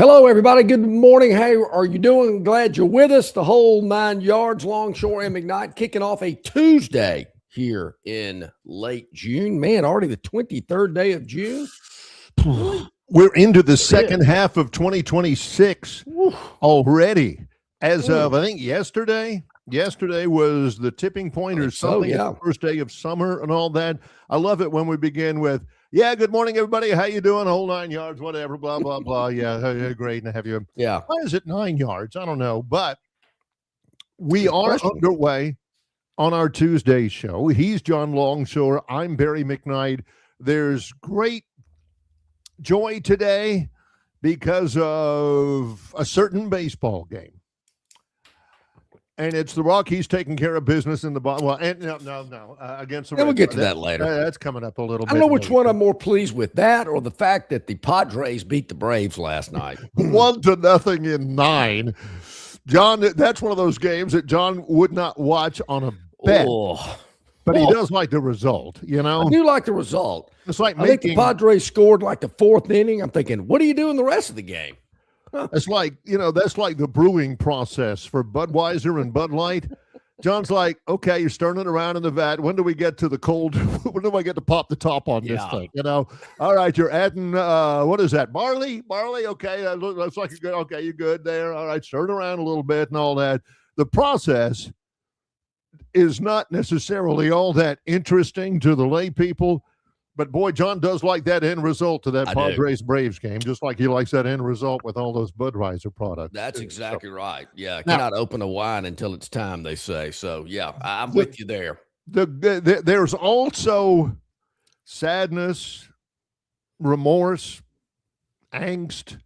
Hello, everybody. Good morning. How are you doing? Glad you're with us. The whole 9 yards, Longshore and McKnight, kicking off a Tuesday here in late June. Man, already the 23rd day of June. Really? We're into the second half of 2026 already. As of, I think, yesterday was the tipping point or something. Yeah. The first day of summer and all that. I love it when we begin with, good morning, everybody. How you doing? Whole 9 yards, whatever, blah, blah, blah. Yeah, great. And have you? Yeah. Why is it 9 yards? I don't know. But we are underway on our Tuesday show. He's John Longshore. I'm Barry McKnight. There's great joy today because of a certain baseball game. And it's the Rockies taking care of business in the bottom. Well, and no, against the Then we'll get to that later. That's coming up a little bit. I don't know which one I'm more pleased with, that or the fact that the Padres beat the Braves last night. 1-0 in 9. John, that's one of those games that John would not watch on a bet. But he does like the result, you know? I do like the result. It's like I think the Padres scored like the fourth inning. I'm thinking, what do you do in the rest of the game? It's like, that's like the brewing process for Budweiser and Bud Light. John's like, okay, you're stirring it around in the vat. When do we get to the cold? When do I get to pop the top on this thing? All right, you're adding, what is that? Barley? Okay, looks like you're good. Okay, you're good there. All right, stir it around a little bit and all that. The process is not necessarily all that interesting to the lay people. But, boy, John does like that end result to that Padres-Braves game, just like he likes that end result with all those Budweiser products. That's exactly right. Yeah, cannot open a wine until it's time, they say. So, yeah, I'm with you there. There's also sadness, remorse, angst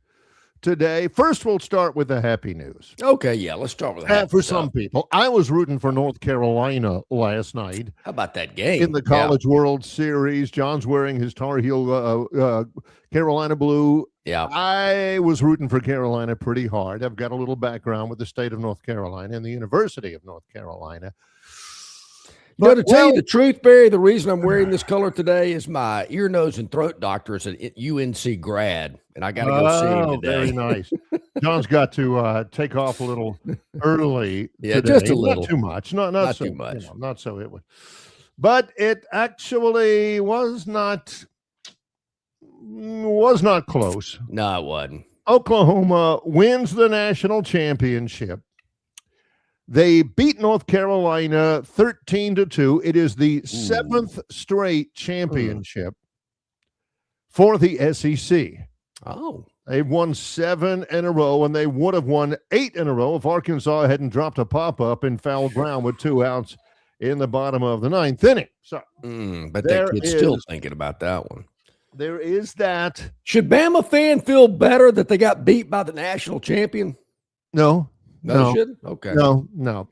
today. First, we'll start with the happy news. Okay, yeah, let's start with that. For some people, I was rooting for North Carolina last night. How about that game? In the College World Series, John's wearing his Tar Heel Carolina blue. Yeah. I was rooting for Carolina pretty hard. I've got a little background with the state of North Carolina and the University of North Carolina. But to tell you the truth, Barry, the reason I'm wearing this color today is my ear, nose, and throat doctor is an UNC grad, and I got to go see him today. Very nice. John's got to take off a little early. Yeah, today. just a little. Not too much. Not so, too much. Not so it was. But it actually was not close. No, it wasn't. Oklahoma wins the national championship. They beat North Carolina 13-2. It is the seventh straight championship for the SEC. Oh. They've won 7 in a row, and they would have won 8 in a row if Arkansas hadn't dropped a pop-up in foul ground with 2 outs in the bottom of the 9th inning. So, but that kid's still thinking about that one. There is that. Should Bama fan feel better that they got beat by the national champion? No. No, shouldn't? Okay. No.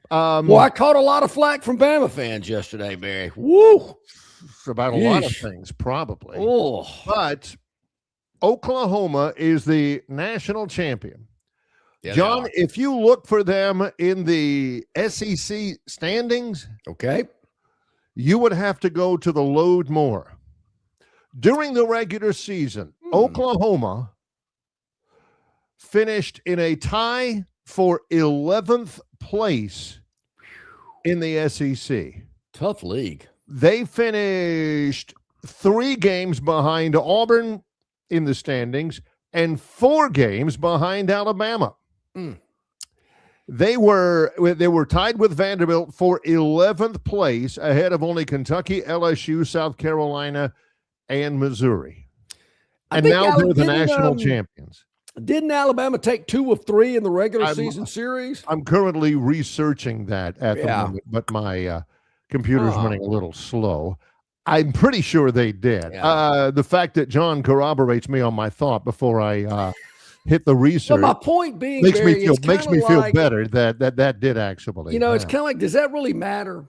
Well, I caught a lot of flack from Bama fans yesterday, Barry. Woo! About a lot of things, probably. Oh. But Oklahoma is the national champion. Yeah, John, if you look for them in the SEC standings, you would have to go to the load more. During the regular season, Oklahoma finished in a tie for 11th place in the SEC. Tough league. They finished 3 games behind Auburn in the standings and 4 games behind Alabama. They were tied with Vanderbilt for 11th place, ahead of only Kentucky, LSU, South Carolina, and Missouri. And now they're the national champions. Didn't Alabama take 2 of 3 in the regular season series? I'm currently researching that at the moment, but my computer's running a little slow. I'm pretty sure they did. Yeah. The fact that John corroborates me on my thought before I hit the research. Well, my point being, makes Barry, me feel better that did actually. It's kind of like, does that really matter?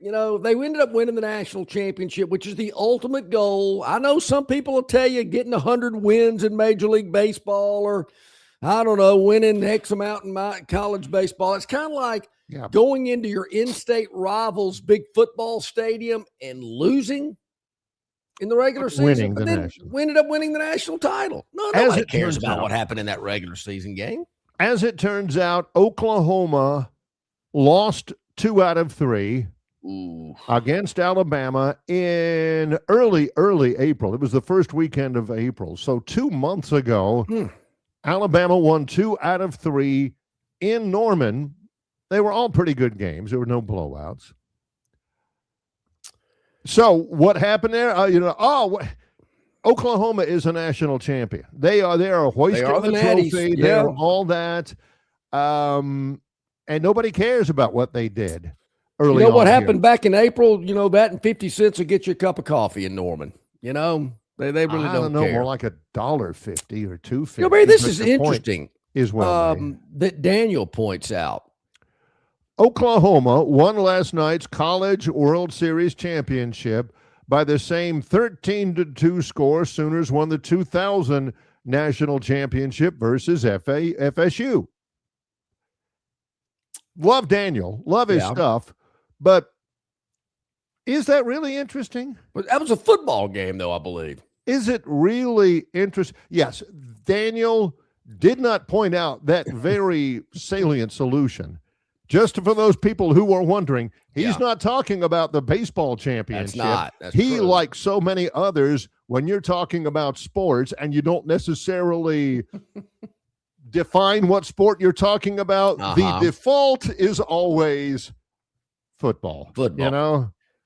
They ended up winning the national championship, which is the ultimate goal. I know some people will tell you getting 100 wins in Major League Baseball or, I don't know, winning X amount in college baseball. It's kind of like going into your in-state rival's big football stadium and losing. in the regular season, winning but the then national. we ended up winning the national title. Nobody cares about what happened in that regular season game. As it turns out, Oklahoma lost 2 out of 3 against Alabama in early April. It was the first weekend of April. So 2 months ago, Alabama won 2 out of 3 in Norman. They were all pretty good games. There were no blowouts. So what happened there? Oklahoma is a national champion. They are hoisting the trophy. They are all that. And nobody cares about what they did early on. You know what happened back in April? That and 50 cents will get you a cup of coffee in Norman. They really don't care. More like $1.50 or $2.50. Barry, this is interesting. That Daniel points out. Oklahoma won last night's College World Series championship by the same 13-2 score. Sooners won the 2000 national championship versus FSU. Love Daniel, love his stuff, but is that really interesting? That was a football game, though, I believe. Is it really interesting? Yes, Daniel did not point out that very salient solution. Just for those people who are wondering, he's not talking about the baseball championship. That's true. Like so many others, when you're talking about sports and you don't necessarily define what sport you're talking about, the default is always football.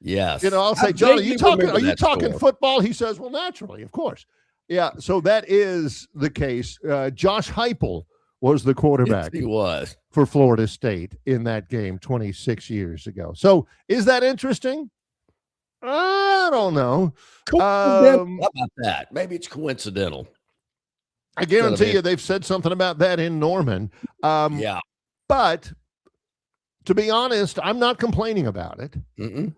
Yes. I'll say, John, are you talking football? He says, well, naturally, of course. Yeah, so that is the case. Josh Heupel was the quarterback. Yes, he was. For Florida State in that game 26 years ago. So is that interesting? I don't know. How about that? Maybe it's coincidental. I guarantee you they've said something about that in Norman. But to be honest, I'm not complaining about it.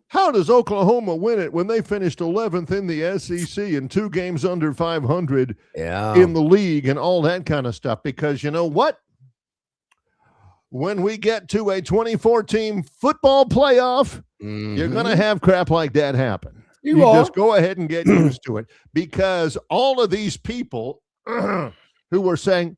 How does Oklahoma win it when they finished 11th in the SEC and 2 games under 500 in the league and all that kind of stuff? Because you know what? When we get to a 24-team football playoff, you're going to have crap like that happen. You just go ahead and get used to it, because all of these people who were saying,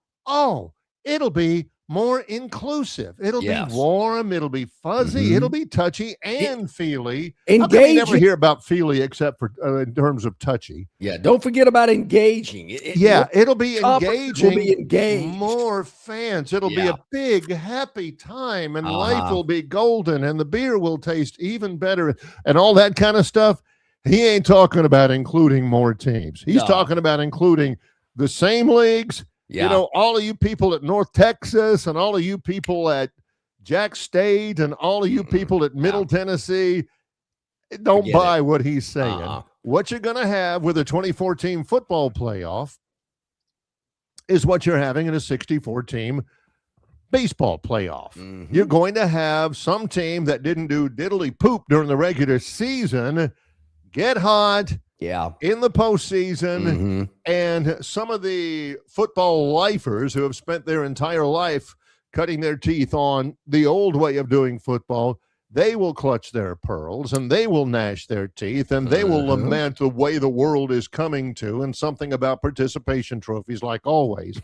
it'll be more inclusive. It'll be warm. It'll be fuzzy. It'll be touchy and feely. How come you never hear about feely except for in terms of touchy? Yeah, don't forget about engaging. It'll be engaging. Will be engaged. More fans. It'll be a big, happy time, and life will be golden, and the beer will taste even better, and all that kind of stuff. He ain't talking about including more teams. He's talking about including the same leagues. All of you people at North Texas and all of you people at Jack State and all of you people at Middle Tennessee, don't buy what he's saying. What you're going to have with a 24-team football playoff is what you're having in a 64-team baseball playoff. You're going to have some team that didn't do diddly poop during the regular season get hot in the postseason, and some of the football lifers who have spent their entire life cutting their teeth on the old way of doing football, they will clutch their pearls and they will gnash their teeth and they will lament the way the world is coming to, and something about participation trophies like always.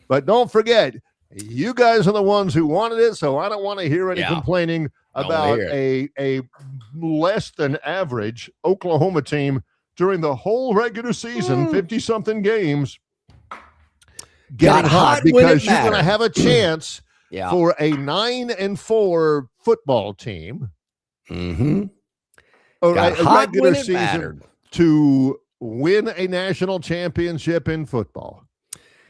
But don't forget, you guys are the ones who wanted it, so I don't want to hear any complaining about a less than average Oklahoma team during the whole regular season, 50-something games, getting hot, because you're going to have a chance for a 9-4 football team, or a regular season to win a national championship in football.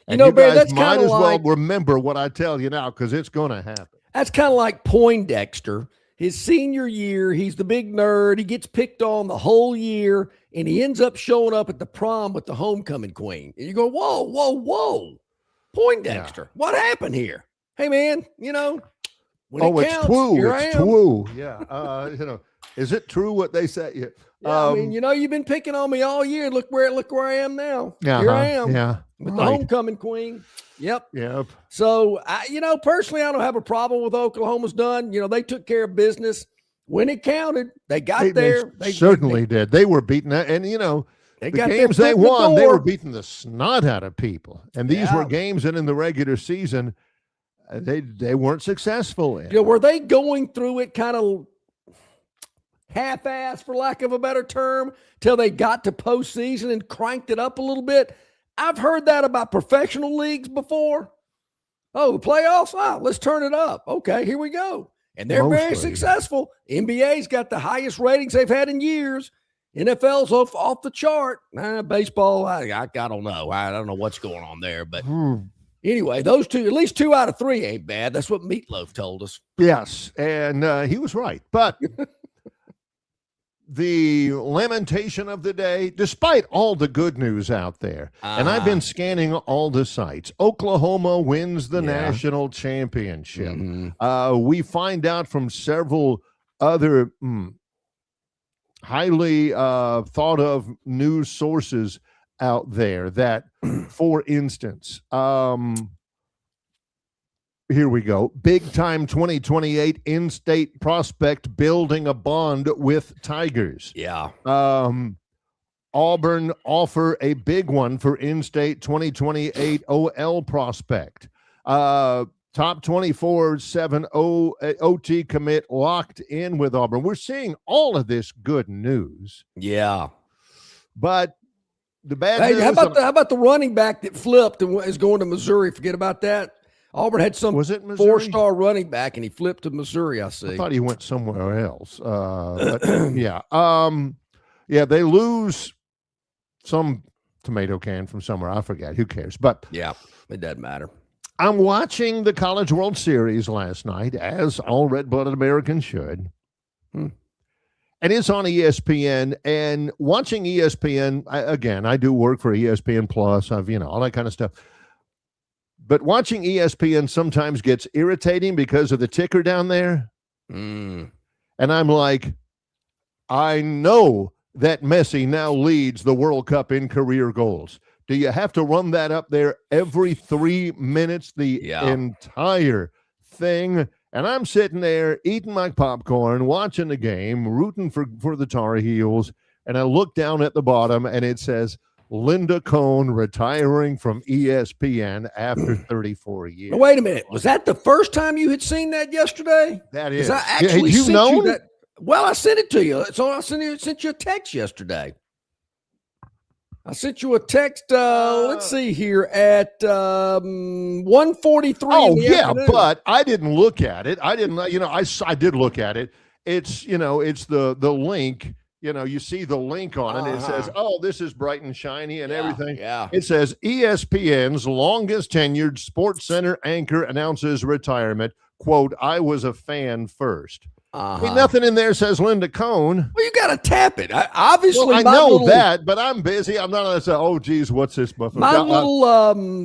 And you Barry, guys might as well remember what I tell you now, because it's going to happen. That's kind of like Poindexter. His senior year, he's the big nerd. He gets picked on the whole year, and he ends up showing up at the prom with the homecoming queen. And you go, whoa, Poindexter, what happened here? Hey, man, when it counts, it's true. Yeah. Is it true what they say? I mean, you've been picking on me all year. Look where I am now. Here I am. Yeah. With the homecoming queen. Yep. So, personally, I don't have a problem with Oklahoma's done. They took care of business when it counted. They got there. They certainly did. They were beaten. And, They the got games their they foot in the won, they were door. beating the snot out of people. And these were games that in the regular season, they weren't successful in. Were they going through it kind of half-assed, for lack of a better term, till they got to postseason and cranked it up a little bit? I've heard that about professional leagues before. Oh, the playoffs? Oh, let's turn it up. Okay, here we go. And they're very successful. NBA's got the highest ratings they've had in years. NFL's off the chart. Baseball, I don't know. I don't know what's going on there. But anyway, those two, at least 2 out of 3 ain't bad. That's what Meatloaf told us. Yes, and he was right. But the lamentation of the day, despite all the good news out there, and I've been scanning all the sites, Oklahoma wins the national championship. We find out from several other highly thought of news sources out there that, for instance, here we go. Big time 2028 in-state prospect building a bond with Tigers. Yeah. Auburn offer a big one for in-state 2028 OL prospect. Top 24/7 OT commit locked in with Auburn. We're seeing all of this good news. Yeah. But the bad news. How about the running back that flipped and is going to Missouri? Forget about that. Auburn had some 4-star running back, and he flipped to Missouri, I see. I thought he went somewhere else. But yeah. Yeah, they lose some tomato can from somewhere. I forget. Who cares? But yeah, it doesn't matter. I'm watching the College World Series last night, as all red-blooded Americans should. And it's on ESPN. And watching ESPN, I do work for ESPN Plus. I've, all that kind of stuff. But watching ESPN sometimes gets irritating because of the ticker down there. And I'm like, I know that Messi now leads the World Cup in career goals. Do you have to run that up there every 3 minutes, the entire thing? And I'm sitting there eating my popcorn, watching the game, rooting for the Tar Heels. And I look down at the bottom and it says, Linda Cohn retiring from ESPN after 34 years. Now, wait a minute. Was that the first time you had seen that yesterday? That is. I actually sent you that. Well, I sent it to you. So I sent you a text yesterday. I sent you a text, let's see here, at 1:43. Oh, yeah, but I didn't look at it. I didn't, I did look at it. It's, it's the link. You see the link on it. It says, oh, this is bright and shiny and everything. Yeah. It says ESPN's longest tenured Sports Center anchor announces retirement. Quote, I was a fan first. Nothing in there says Linda Cohn. Well, you got to tap it. I know that, but I'm busy. I'm not going to say, oh, geez, what's this? My little,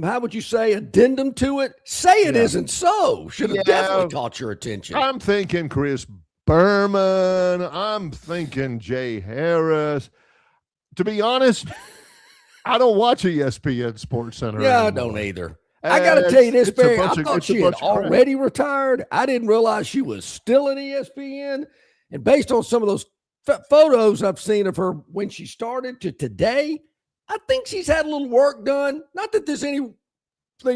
how would you say, addendum to it? Say it isn't so. Should have definitely caught your attention. I'm thinking Chris Berman. I'm thinking Jay Harris. To be honest, I don't watch ESPN Sports Center. Yeah, I don't either. I got to tell you this, Barry. I thought she had already retired. I didn't realize she was still at ESPN. And based on some of those photos I've seen of her when she started to today, I think she's had a little work done. Not that there's anything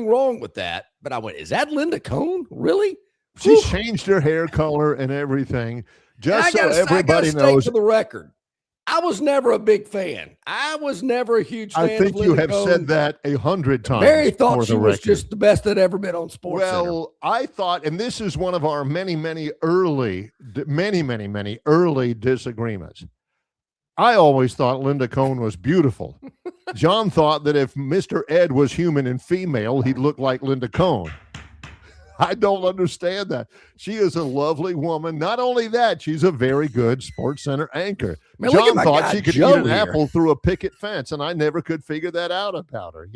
wrong with that, but I went, is that Linda Cohn? Really? She's changed her hair color and everything. Just so everybody knows. For the record, I was never a big fan. I was never a huge fan. I think you have said that 100 times. Barry thought she was just the best that ever been on Sports Center. Well, I thought, and this is one of our many early disagreements. I always thought Linda Cohn was beautiful. John thought that if Mr. Ed was human and female, he'd look like Linda Cohn. I don't understand that. She is a lovely woman. Not only that, she's a very good Sports Center anchor. Man, John thought she could eat an apple through a picket fence, and I never could figure that out about her,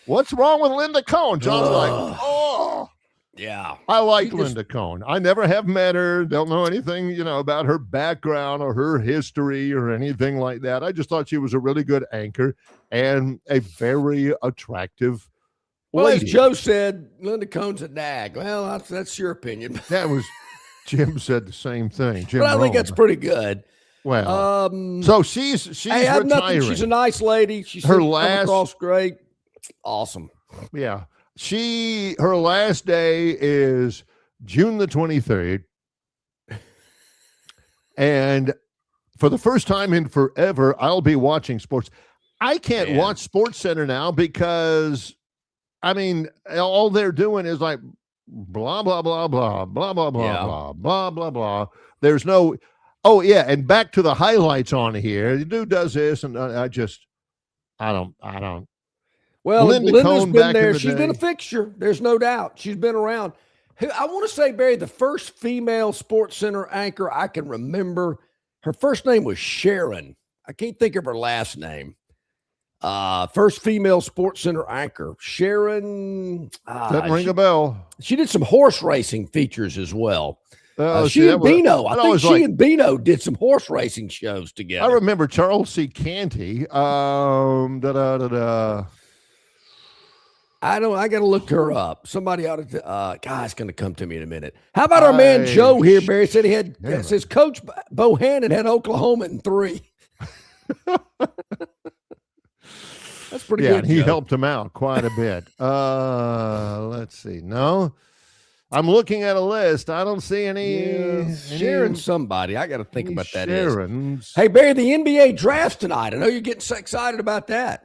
What's wrong with Linda Cohn? John's like, oh. Yeah. I like Linda Cohn. I never have met her. Don't know anything, about her background or her history or anything like that. I just thought she was a really good anchor and a very attractive Well, lady. as Joe said, Linda Cohn's a nag. Well, that's your opinion. That was Jim said the same thing. Jim but I think that's pretty good. Well, so she's hey, I have nothing. retiring. She's a nice lady. She's Her come last- across great. Awesome. Yeah. Her last day is June the 23rd. And for the first time in forever, I'll be watching sports. I can't watch Sports Center now because, I mean, all they're doing is like blah, blah, blah, blah, blah, blah, blah, blah, blah, blah. There's no, oh, yeah. And back to the highlights on here. The dude does this, and I don't. Well, Linda's Linda's been there. She's been a fixture. There's no doubt. She's been around. I want to say, Barry, the first female Sports Center anchor I can remember, her first name was Sharon. I can't think of her last name. First female Sports Center anchor, Sharon. Doesn't ring a bell. She did some horse racing features as well. She and Bino. I think she and Bino did some horse racing shows together. I remember Charles C. Canty. I got to look her up. Somebody ought to. Guy's going to come to me in a minute. How about our man Joe here? Barry said says Coach Bohannon had Oklahoma in 3. That's pretty good. He helped him out quite a bit. Let's see. No, I'm looking at a list. I don't see any. Sharon somebody. I got to think about that. Sharon's. Hey, Barry, the NBA draft tonight. I know you're getting so excited about that.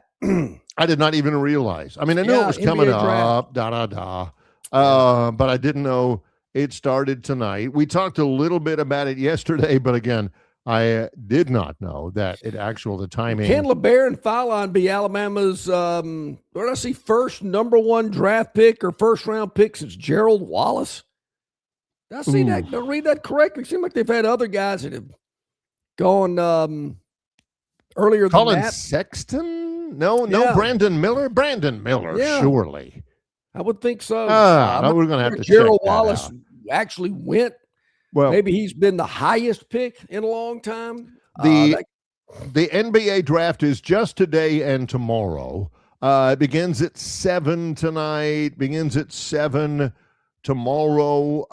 I did not even realize. I mean, I knew it was coming up, but I didn't know it started tonight. We talked a little bit about it yesterday, but again, I did not know that the timing. Can LeBaron Fallon be Alabama's, what did I see, first number 1 draft pick or first round pick since Gerald Wallace? Did I see that? Did I read that correctly? It seemed like they've had other guys that have gone earlier than Colin that. Sexton? No, Brandon Miller? Brandon Miller, surely. I would think so. We're going to have to Gerald check that Wallace out. actually went. Well, maybe he's been the highest pick in a long time. The NBA draft is just today and tomorrow. It begins at 7 tonight, begins at 7 tomorrow.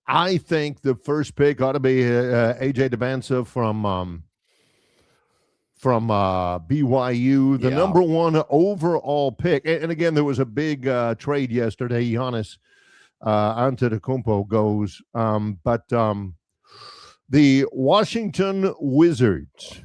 I think the first pick ought to be AJ Devanza from BYU, the number 1 overall pick. And again, there was a big trade yesterday. Giannis Antetokounmpo goes. But the Washington Wizards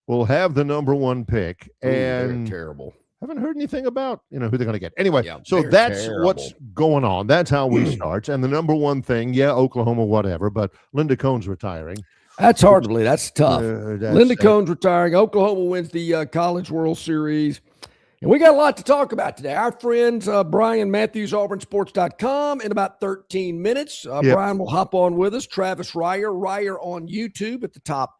will have the number 1 pick. And terrible. Haven't heard anything about, who they're going to get. Anyway, so that's terrible. What's going on. That's how we start. And the number 1 thing, Oklahoma, whatever, but Linda Cohn's retiring. That's hard to believe. That's tough. Linda Cohn's retiring. Oklahoma wins the College World Series. And we got a lot to talk about today. Our friends, Brian Matthews, auburnsports.com. In about 13 minutes, Brian will hop on with us. Travis Ryer on YouTube at the top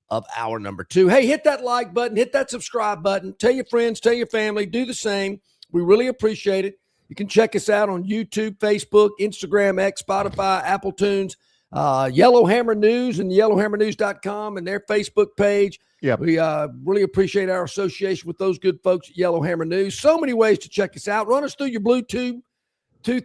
of hour number 2. Hey, hit that like button. Hit that subscribe button. Tell your friends. Tell your family. Do the same. We really appreciate it. You can check us out on YouTube, Facebook, Instagram, X, Spotify, Apple Tunes. Yellowhammer News and yellowhammernews.com and their Facebook page. Yep. We really appreciate our association with those good folks at Yellowhammer News. So many ways to check us out. Run us through your Bluetooth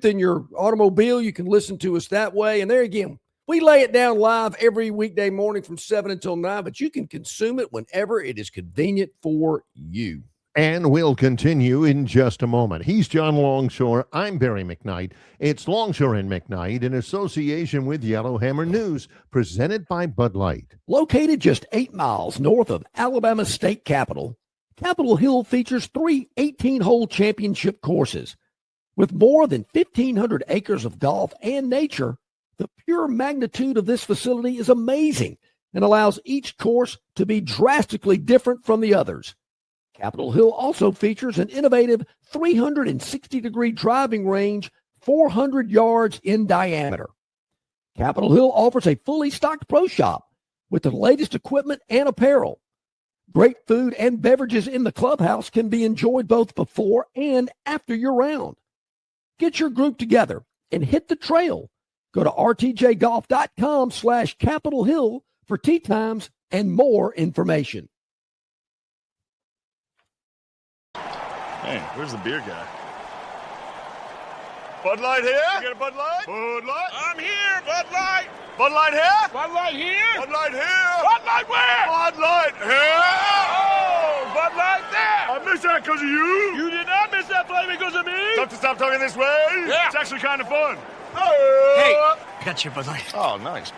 in your automobile. You can listen to us that way. And there again, we lay it down live every weekday morning from 7 until 9, but you can consume it whenever it is convenient for you. And we'll continue in just a moment. He's John Longshore. I'm Barry McKnight. It's Longshore and McKnight in association with Yellowhammer News, presented by Bud Light. Located just 8 miles north of Alabama's state capital, Capitol Hill features 3 18-hole championship courses. With more than 1,500 acres of golf and nature, the pure magnitude of this facility is amazing and allows each course to be drastically different from the others. Capitol Hill also features an innovative 360-degree driving range, 400 yards in diameter. Capitol Hill offers a fully stocked pro shop with the latest equipment and apparel. Great food and beverages in the clubhouse can be enjoyed both before and after your round. Get your group together and hit the trail. Go to rtjgolf.com/Capitol Hill for tee times and more information. Hey, where's the beer guy? Bud Light here? You get a Bud Light? Bud Light? I'm here, Bud Light. Bud Light here? Bud Light here? Bud Light here? Bud Light where? Bud Light here? Oh, Bud Light there. I missed that because of you. You did not miss that play because of me. Tough to stop talking this way? Yeah. It's actually kind of fun. Hey, I got your Bud Light. Oh, nice.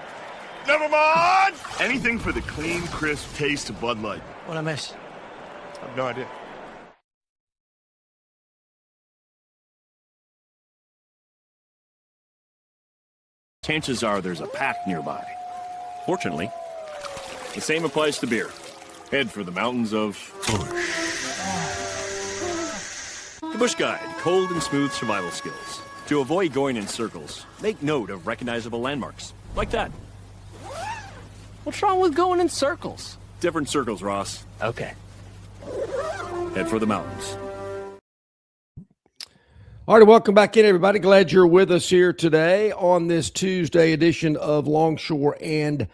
Never mind. Anything for the clean, crisp taste of Bud Light. What'd I miss? I have no idea. Chances are there's a pack nearby. Fortunately, the same applies to beer. Head for the mountains of Bush. The Bush Guide, cold and smooth survival skills. To avoid going in circles, make note of recognizable landmarks, like that. What's wrong with going in circles? Different circles, Ross. Okay. Head for the mountains. All right, welcome back in, everybody. Glad you're with us here today on this Tuesday edition of Longshore and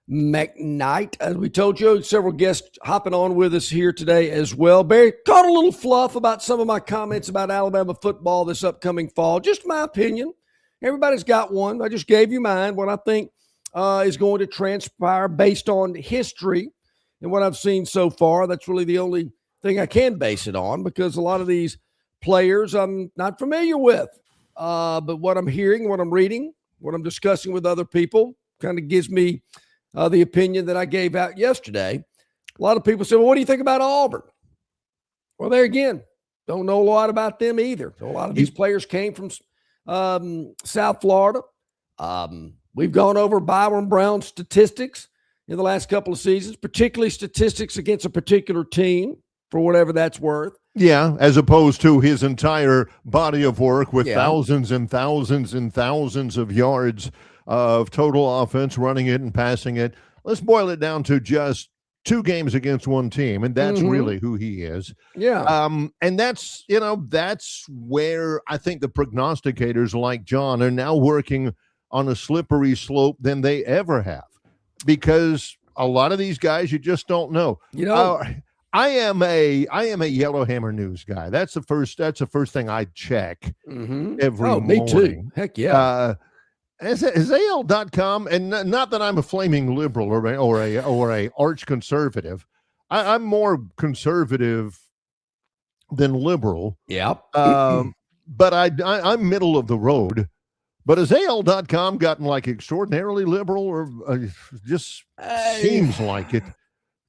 McKnight. As we told you, several guests hopping on with us here today as well. Barry, caught a little fluff about some of my comments about Alabama football this upcoming fall. Just my opinion. Everybody's got one. I just gave you mine, what I think is going to transpire based on history and what I've seen so far. That's really the only thing I can base it on, because a lot of these players I'm not familiar with. But what I'm hearing, what I'm reading, what I'm discussing with other people kind of gives me the opinion that I gave out yesterday. A lot of people say, well, what do you think about Auburn? Well, there again, don't know a lot about them either. So a lot of these players came from South Florida. We've gone over Byron Brown's statistics in the last couple of seasons, particularly statistics against a particular team, for whatever that's worth. Yeah, as opposed to his entire body of work with thousands and thousands and thousands of yards of total offense, running it and passing it. Let's boil it down to just 2 games against one team, and that's really who he is. Yeah. And that's where I think the prognosticators like John are now working on a slippery slope than they ever have, because a lot of these guys you just don't know. I am a Yellowhammer News guy. That's the first thing I check every morning. Me too. Heck yeah. AL.com, and not that I'm a flaming liberal or a arch conservative. I'm more conservative than liberal. Yep. But I'm middle of the road. But has AL.com gotten like extraordinarily liberal, or just seems like it?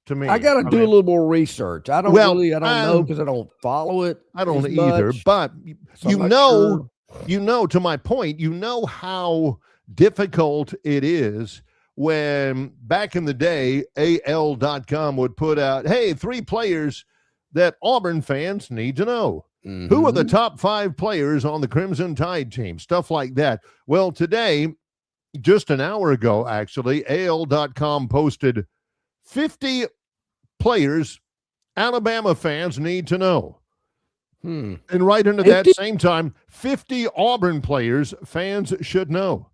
To me, I got to do a little more research. I don't know, because I don't follow it. I don't either. But so sure. To my point, how difficult it is when back in the day, AL.com would put out, hey, 3 players that Auburn fans need to know. Who are the top 5 players on the Crimson Tide team? Stuff like that. Well, today, just an hour ago, actually, AL.com posted 50 players Alabama fans need to know. And right into that same time, 50 Auburn players fans should know.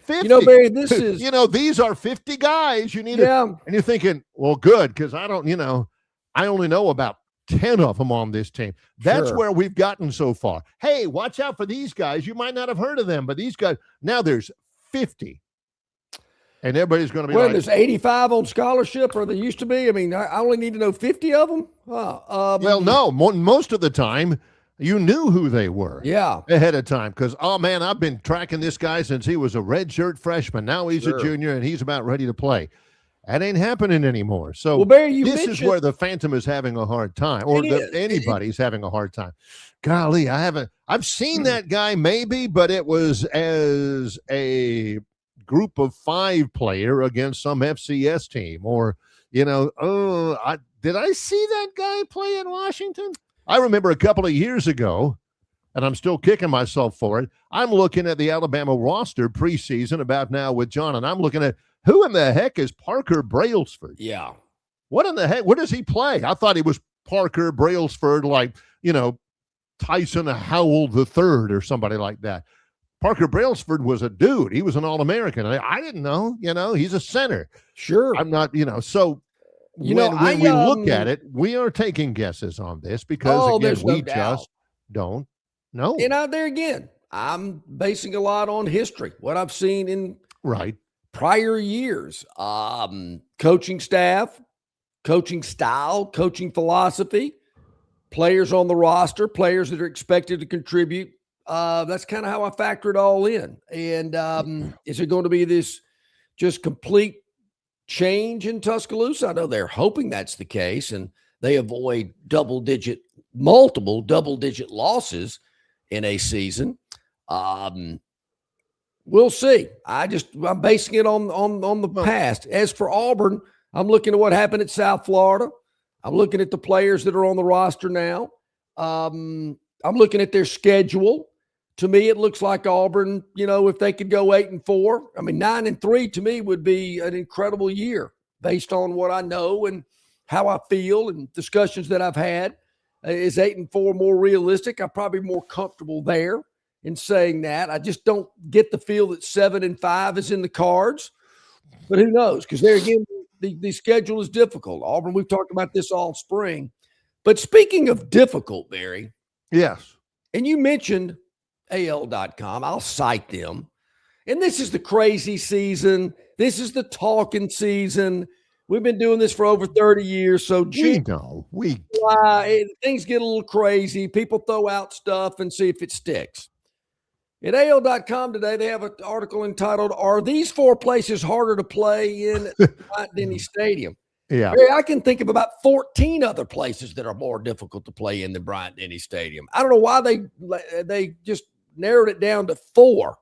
50. Barry, this is... these are 50 guys you need to... And you're thinking, well, good, because I only know about 10 of them on this team. That's where we've gotten so far. Hey, watch out for these guys. You might not have heard of them, but these guys... Now there's 50. And everybody's going to be there's 85 on scholarship, or there used to be. I mean, I only need to know 50 of them. Well, no, most of the time you knew who they were. Yeah, ahead of time, because I've been tracking this guy since he was a redshirt freshman. Now he's a junior and he's about ready to play. That ain't happening anymore. So Barry, this is where the Phantom is having a hard time, or anybody's having a hard time. Golly, I've seen that guy maybe, but it was as a group of 5 player against some FCS team, or did I see that guy play in Washington? I remember a couple of years ago, and I'm still kicking myself for it. I'm looking at the Alabama roster preseason about now with John, and I'm looking at who in the heck is Parker Brailsford? Yeah. What in the heck? Where does he play? I thought he was Parker Brailsford, like, Tyson Howell III or somebody like that. Parker Brailsford was a dude. He was an All-American. I didn't know, he's a center. Sure. I'm not, so when we look at it, we are taking guesses on this because, again, we just don't know. And there again, I'm basing a lot on history, what I've seen in Right. prior years. Coaching staff, coaching style, coaching philosophy, players on the roster, players that are expected to contribute. That's kind of how I factor it all in. And is it going to be this just complete change in Tuscaloosa? I know they're hoping that's the case, and they avoid multiple double-digit losses in a season. We'll see. I'm basing it on the past. As for Auburn, I'm looking at what happened at South Florida. I'm looking at the players that are on the roster now. I'm looking at their schedule. To me, it looks like Auburn, if they could go 8-4, 9-3 to me would be an incredible year based on what I know and how I feel and discussions that I've had. Is 8-4 more realistic? I'm probably more comfortable there in saying that. I just don't get the feel that 7-5 is in the cards, but who knows? Because there again, the schedule is difficult. Auburn, we've talked about this all spring. But speaking of difficult, Barry. Yes. And you mentioned AL.com. I'll cite them. And this is the crazy season. This is the talking season. We've been doing this for over 30 years. So we know. Things get a little crazy. People throw out stuff and see if it sticks. At AL.com today, they have an article entitled, "Are These Four Places Harder to Play in Bryant-Denny Stadium?" Yeah. I can think of about 14 other places that are more difficult to play in than Bryant-Denny Stadium. I don't know why they just narrowed it down to 4.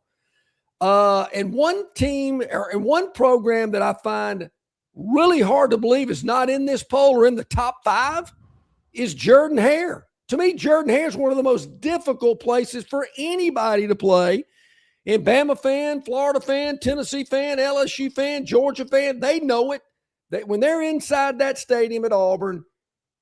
And one team or one program that I find really hard to believe is not in this poll or in the top 5 is Jordan-Hare. To me, Jordan-Hare is one of the most difficult places for anybody to play. And Bama fan, Florida fan, Tennessee fan, LSU fan, Georgia fan, they know it. When they're inside that stadium at Auburn,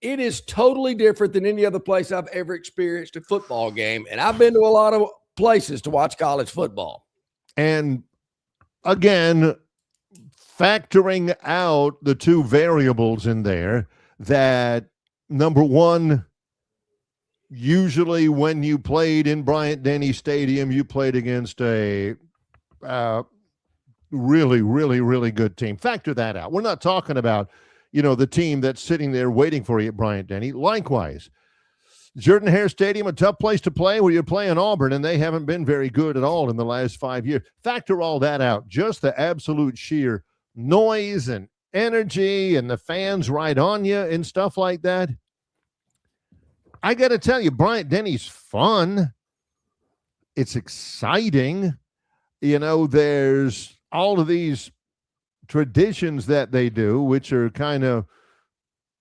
it is totally different than any other place I've ever experienced a football game. And I've been to a lot of places to watch college football. And again, factoring out the 2 variables in there, that number one, usually when you played in Bryant-Denny Stadium, you played against a really, really, really good team. Factor that out. We're not talking about, the team that's sitting there waiting for you at Bryant-Denny. Likewise, Jordan-Hare Stadium, a tough place to play where you're playing Auburn, and they haven't been very good at all in the last 5 years. Factor all that out. Just the absolute sheer noise and energy and the fans right on you and stuff like that. I got to tell you, Bryant-Denny's fun. It's exciting. There's all of these traditions that they do, which are kind of,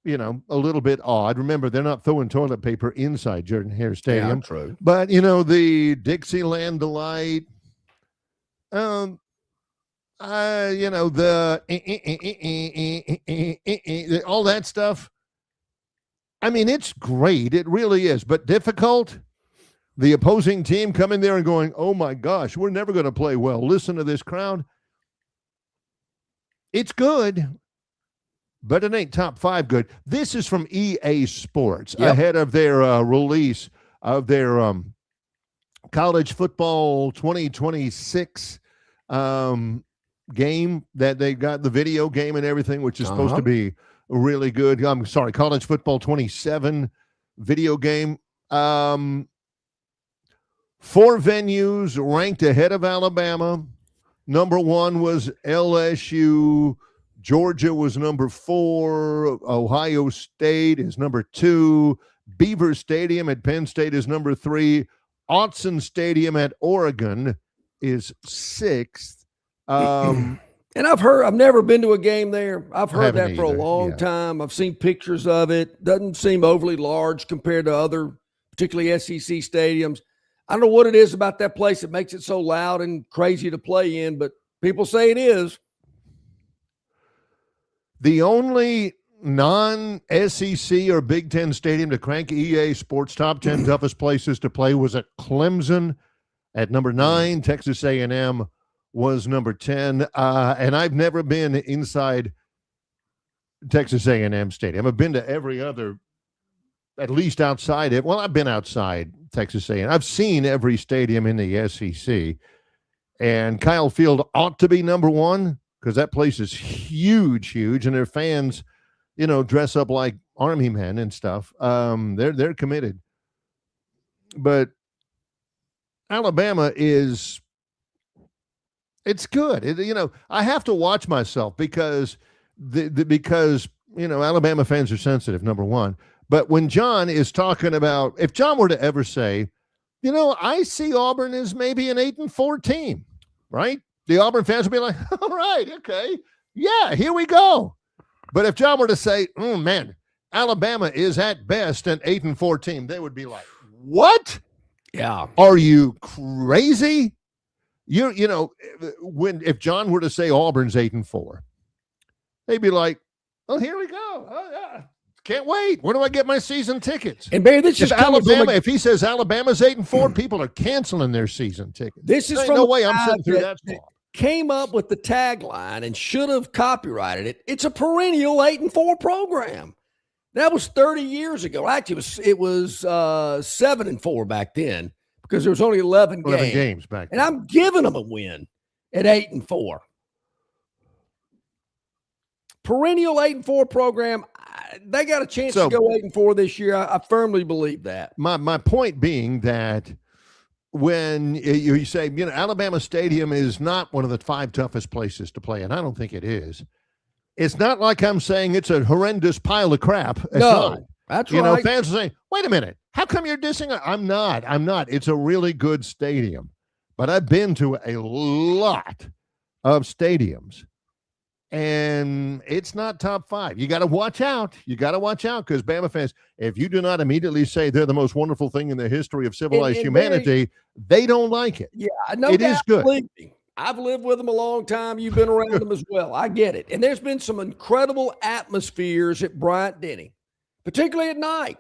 a little bit odd. Remember, they're not throwing toilet paper inside Jordan-Hare Stadium. Yeah, true. But, the Dixieland Delight, the all that stuff. It's great. It really is. But difficult. The opposing team coming there and going, oh, my gosh, we're never going to play well. Listen to this crowd. It's good, but it ain't top 5 good. This is from EA Sports ahead of their release of their college football 2026 game that they got, the video game and everything, which is supposed to be really good. I'm sorry, college football 27 video game. 4 venues ranked ahead of Alabama. Number 1 was LSU. Georgia was number 4. Ohio State is number 2. Beaver Stadium at Penn State is number 3. Autzen Stadium at Oregon is 6th. And I've never been to a game there. I've heard that for a either. long time. I've seen pictures of it. Doesn't seem overly large compared to other, particularly SEC stadiums. I don't know what it is about that place that makes it so loud and crazy to play in, but people say it is. The only non-SEC or Big Ten stadium to crank EA Sports top 10 toughest places to play was at Clemson at number 9. Texas A&M was number 10. And I've never been inside Texas A&M Stadium. I've been to every other, at least outside it. Well, I've been outside Texas A&M. I've seen every stadium in the SEC, and Kyle Field ought to be number one because that place is huge, and their fans, dress up like army men and stuff. They're committed, but Alabama it's good. I have to watch myself because Alabama fans are sensitive, number one. But when John is talking about, if John were to ever say, I see Auburn as maybe an 8-4 team, right? The Auburn fans would be like, all right, okay, yeah, here we go. But if John were to say, man, Alabama is at best an 8-4 team, they would be like, what? Yeah. Are you crazy? If John were to say Auburn's 8-4, they'd be like, oh, here we go. Oh, yeah. Can't wait. Where do I get my season tickets? And Barry, this is Alabama. If he says Alabama's 8-4, people are canceling their season tickets. This is Ain't from no way I'm sitting through that spot. Came up with the tagline and should have copyrighted it. It's a perennial 8-4 program. That was 30 years ago. Actually, it was 7-4 back then because there was only 11 games back then. And I'm giving them a win at 8-4. Perennial 8-4 program. They got a chance to go 8-4 this year. I firmly believe that. My point being that when you say, Alabama Stadium is not one of the 5 toughest places to play, and I don't think it is. It's not like I'm saying it's a horrendous pile of crap. It's not. That's right. Fans are saying, wait a minute, how come you're dissing it? I'm not. It's a really good stadium. But I've been to a lot of stadiums, and it's not top 5. You got to watch out. Because Bama fans, if you do not immediately say they're the most wonderful thing in the history of civilized humanity, they don't like it. Yeah, no it doubt. is good. I've lived with them a long time. You've been around them as well. I get it. And there's been some incredible atmospheres at Bryant-Denny, particularly at night.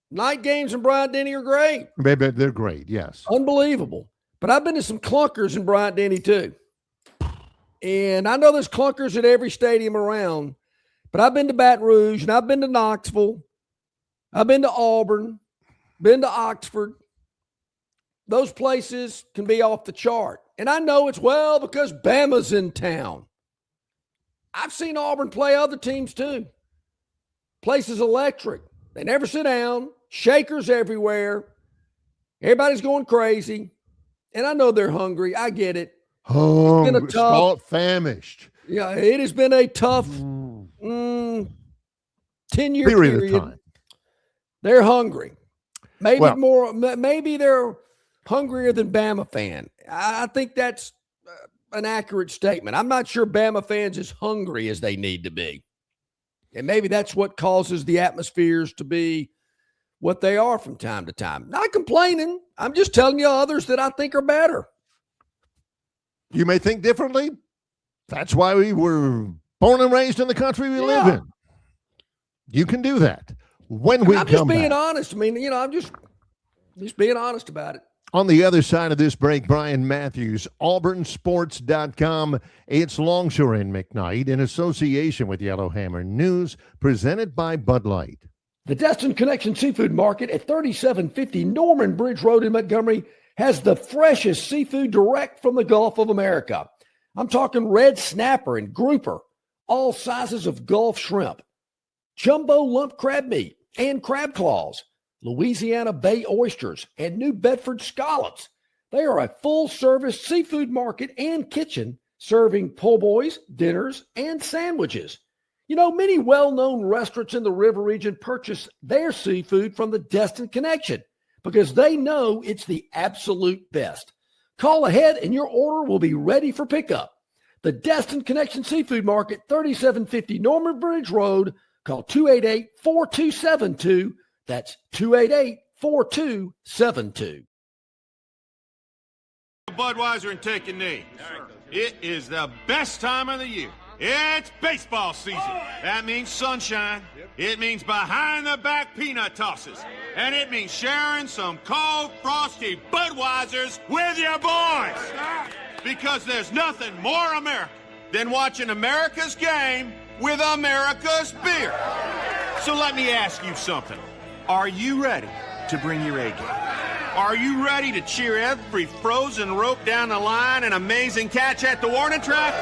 Night games in Bryant-Denny are great. They're great, yes. Unbelievable. But I've been to some clunkers in Bryant-Denny too. And I know there's clunkers at every stadium around, but I've been to Baton Rouge, and I've been to Knoxville. I've been to Auburn, been to Oxford. Those places can be off the chart. And I know it's because Bama's in town. I've seen Auburn play other teams too. Place is electric. They never sit down. Shakers everywhere. Everybody's going crazy. And I know they're hungry. I get it. It's been a tough, famished. Yeah, it has been a tough 10-year period. Of time. They're hungry. Maybe they're hungrier than Bama fan. I think that's an accurate statement. I'm not sure Bama fans as hungry as they need to be. And maybe that's what causes the atmospheres to be what they are from time to time. Not complaining. I'm just telling you others that I think are better. You may think differently. That's why we were born and raised in the country we live in. You can do that when we come back. I'm just being honest. I mean, I'm just being honest about it. On the other side of this break, Brian Matthews, auburnsports.com. It's Longshore and McKnight in association with Yellowhammer News, presented by Bud Light. The Destin Connection Seafood Market at 3750 Norman Bridge Road in Montgomery has the freshest seafood direct from the Gulf of America. I'm talking red snapper and grouper, all sizes of Gulf shrimp, jumbo lump crab meat and crab claws, Louisiana Bay oysters, and New Bedford scallops. They are a full-service seafood market and kitchen serving po' boys, dinners, and sandwiches. Many well-known restaurants in the river region purchase their seafood from the Destin Connection because they know it's the absolute best. Call ahead and your order will be ready for pickup. The Destin Connection Seafood Market, 3750 Norman Bridge Road. Call 288-4272. That's 288-4272. Budweiser and take a knee. It is the best time of the year. It's baseball season. That means sunshine. It means behind-the-back peanut tosses. And it means sharing some cold, frosty Budweisers with your boys. Because there's nothing more American than watching America's game with America's beer. So let me ask you something. Are you ready to bring your A game? Are you ready to cheer every frozen rope down the line and amazing catch at the warning track?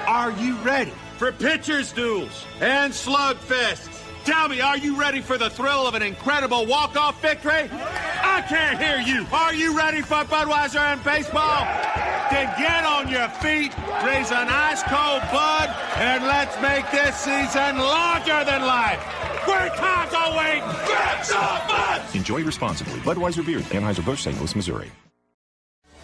Are you ready for pitchers' duels and slugfests? Tell me, are you ready for the thrill of an incredible walk-off victory? I can't hear you. Are you ready for Budweiser and baseball? Then get on your feet, raise an ice-cold Bud, and let's make this season larger than life. Great times are waiting. Grab some Bud! Enjoy responsibly. Budweiser Beer, Anheuser-Busch, St. Louis, Missouri.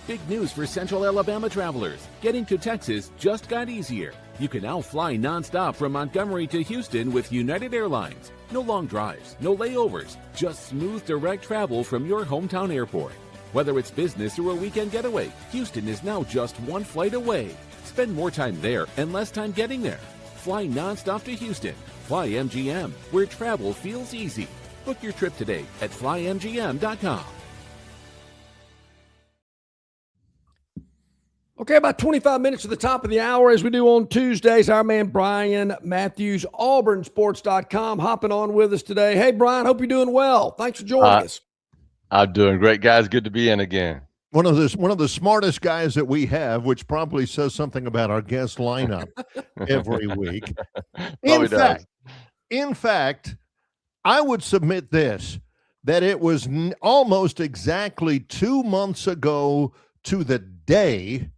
Big news for Central Alabama travelers. Getting to Texas just got easier. You can now fly nonstop from Montgomery to Houston with United Airlines. No long drives, no layovers, just smooth direct travel from your hometown airport. Whether it's business or a weekend getaway, Houston is now just one flight away. Spend more time there and less time getting there. Fly nonstop to Houston. Fly MGM, where travel feels easy. Book your trip today at flymgm.com. Okay, about 25 minutes to the top of the hour, as we do on Tuesdays. Our man Brian Matthews, auburnsports.com, hopping on with us today. Hey, Brian, hope you're doing well. Thanks for joining us. I'm doing great, guys. Good to be in again. One of the smartest guys that we have, which probably says something about our guest lineup every week. In fact, I would submit this, that it was almost exactly 2 months ago to the day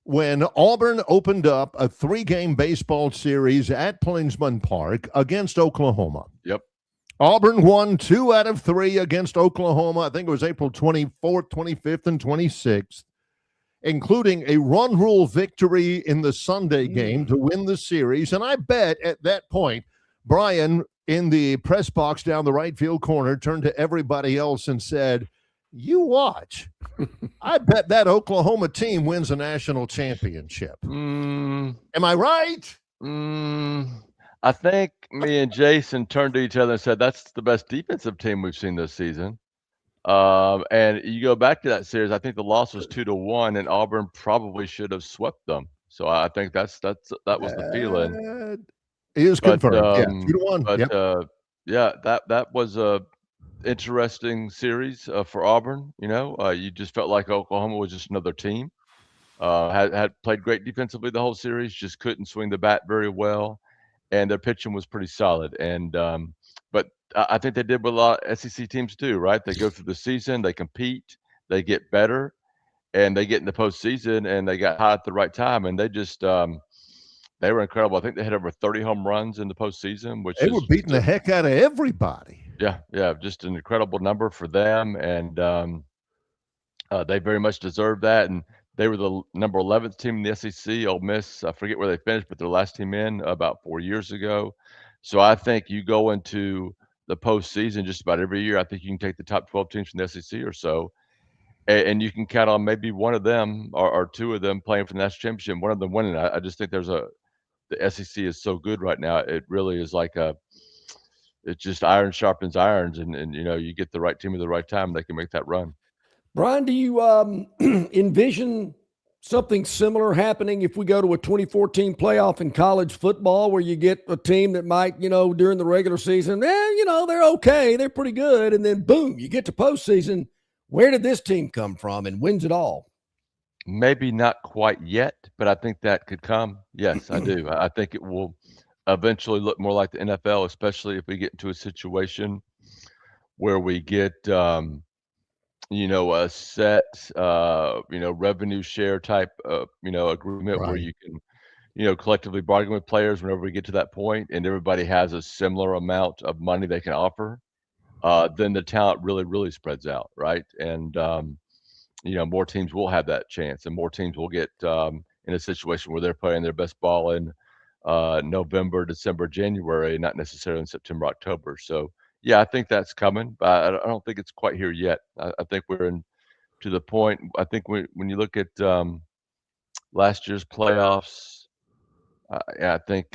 when Auburn opened up a 3-game baseball series at Plainsman Park against Oklahoma. Yep. Auburn won 2 out of 3 against Oklahoma. I think it was April 24th, 25th, and 26th, including a run rule victory in the Sunday game to win the series. And I bet at that point, Brian, in the press box down the right field corner, turned to everybody else and said, "You watch. I bet that Oklahoma team wins a national championship." Am I right? I think me and Jason turned to each other and said, that's the best defensive team we've seen this season. And you go back to that series, I think the loss was 2-1, and Auburn probably should have swept them. So I think that was the feeling. It is confirmed. 2-1. But yeah, that was a interesting series for Auburn. You just felt like Oklahoma was just another team. Had played great defensively the whole series, just couldn't swing the bat very well, and their pitching was pretty solid. And but I think they did what a lot of SEC teams do, right? They go through the season, they compete, they get better, and they get in the postseason, and they got hot at the right time, and they just they were incredible. I think they had over 30 home runs in the postseason, which they were beating the heck out of everybody. Yeah, just an incredible number for them, and they very much deserved that. And they were the number 11th team in the SEC. Ole Miss, I forget where they finished, but their last team in about 4 years ago. So I think you go into the postseason just about every year. I think you can take the top 12 teams from the SEC or so, and you can count on maybe one of them or two of them playing for the national championship, one of them winning. I just think the SEC is so good right now. It really is like it's just iron sharpens irons, and you get the right team at the right time, they can make that run. Brian, do you envision something similar happening if we go to a 2014 playoff in college football, where you get a team that might, during the regular season, they're okay, they're pretty good, and then boom, you get to postseason. Where did this team come from and wins it all? Maybe not quite yet, but I think that could come. Yes, I do. I think it will eventually look more like the NFL, especially if we get into a situation where we get a set revenue share type agreement, Right. where you can collectively bargain with players whenever we get to that point, and everybody has a similar amount of money they can offer. Then the talent really spreads out, right? And more teams will have that chance, and more teams will get in a situation where they're playing their best ball in November, December, January, not necessarily in September, October. So yeah, I think that's coming, but I don't think it's quite here yet. I think we're to the point. I think when you look at last year's playoffs, I think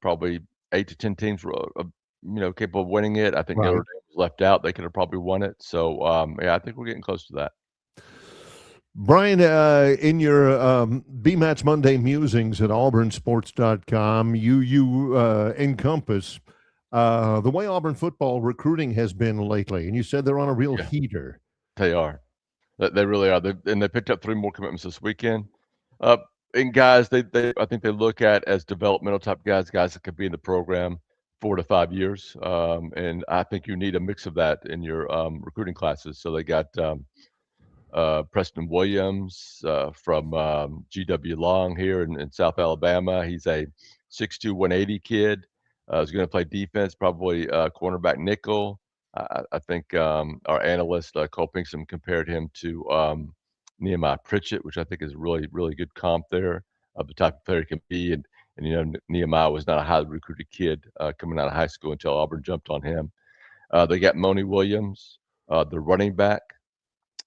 probably 8 to 10 teams were capable of winning it. I think Right. Notre Dame was left out. They could have probably won it. So I think we're getting close to that. Brian, in your BMATS Monday musings at auburnsports.com, you encompass the way Auburn football recruiting has been lately, and you said they're on a real heater. They are. They really are. They picked up 3 more commitments this weekend. And guys, I think they look at as developmental type guys that could be in the program 4 to 5 years. And I think you need a mix of that in your recruiting classes. So they got Preston Williams from GW Long here in South Alabama. He's a 6'2", 180 kid. He's going to play defense, probably cornerback nickel. I think our analyst Cole Pinkston compared him to Nehemiah Pritchett, which I think is really, really good comp there of the type of player he can be. And Nehemiah was not a highly recruited kid coming out of high school until Auburn jumped on him. They got Moni Williams, the running back.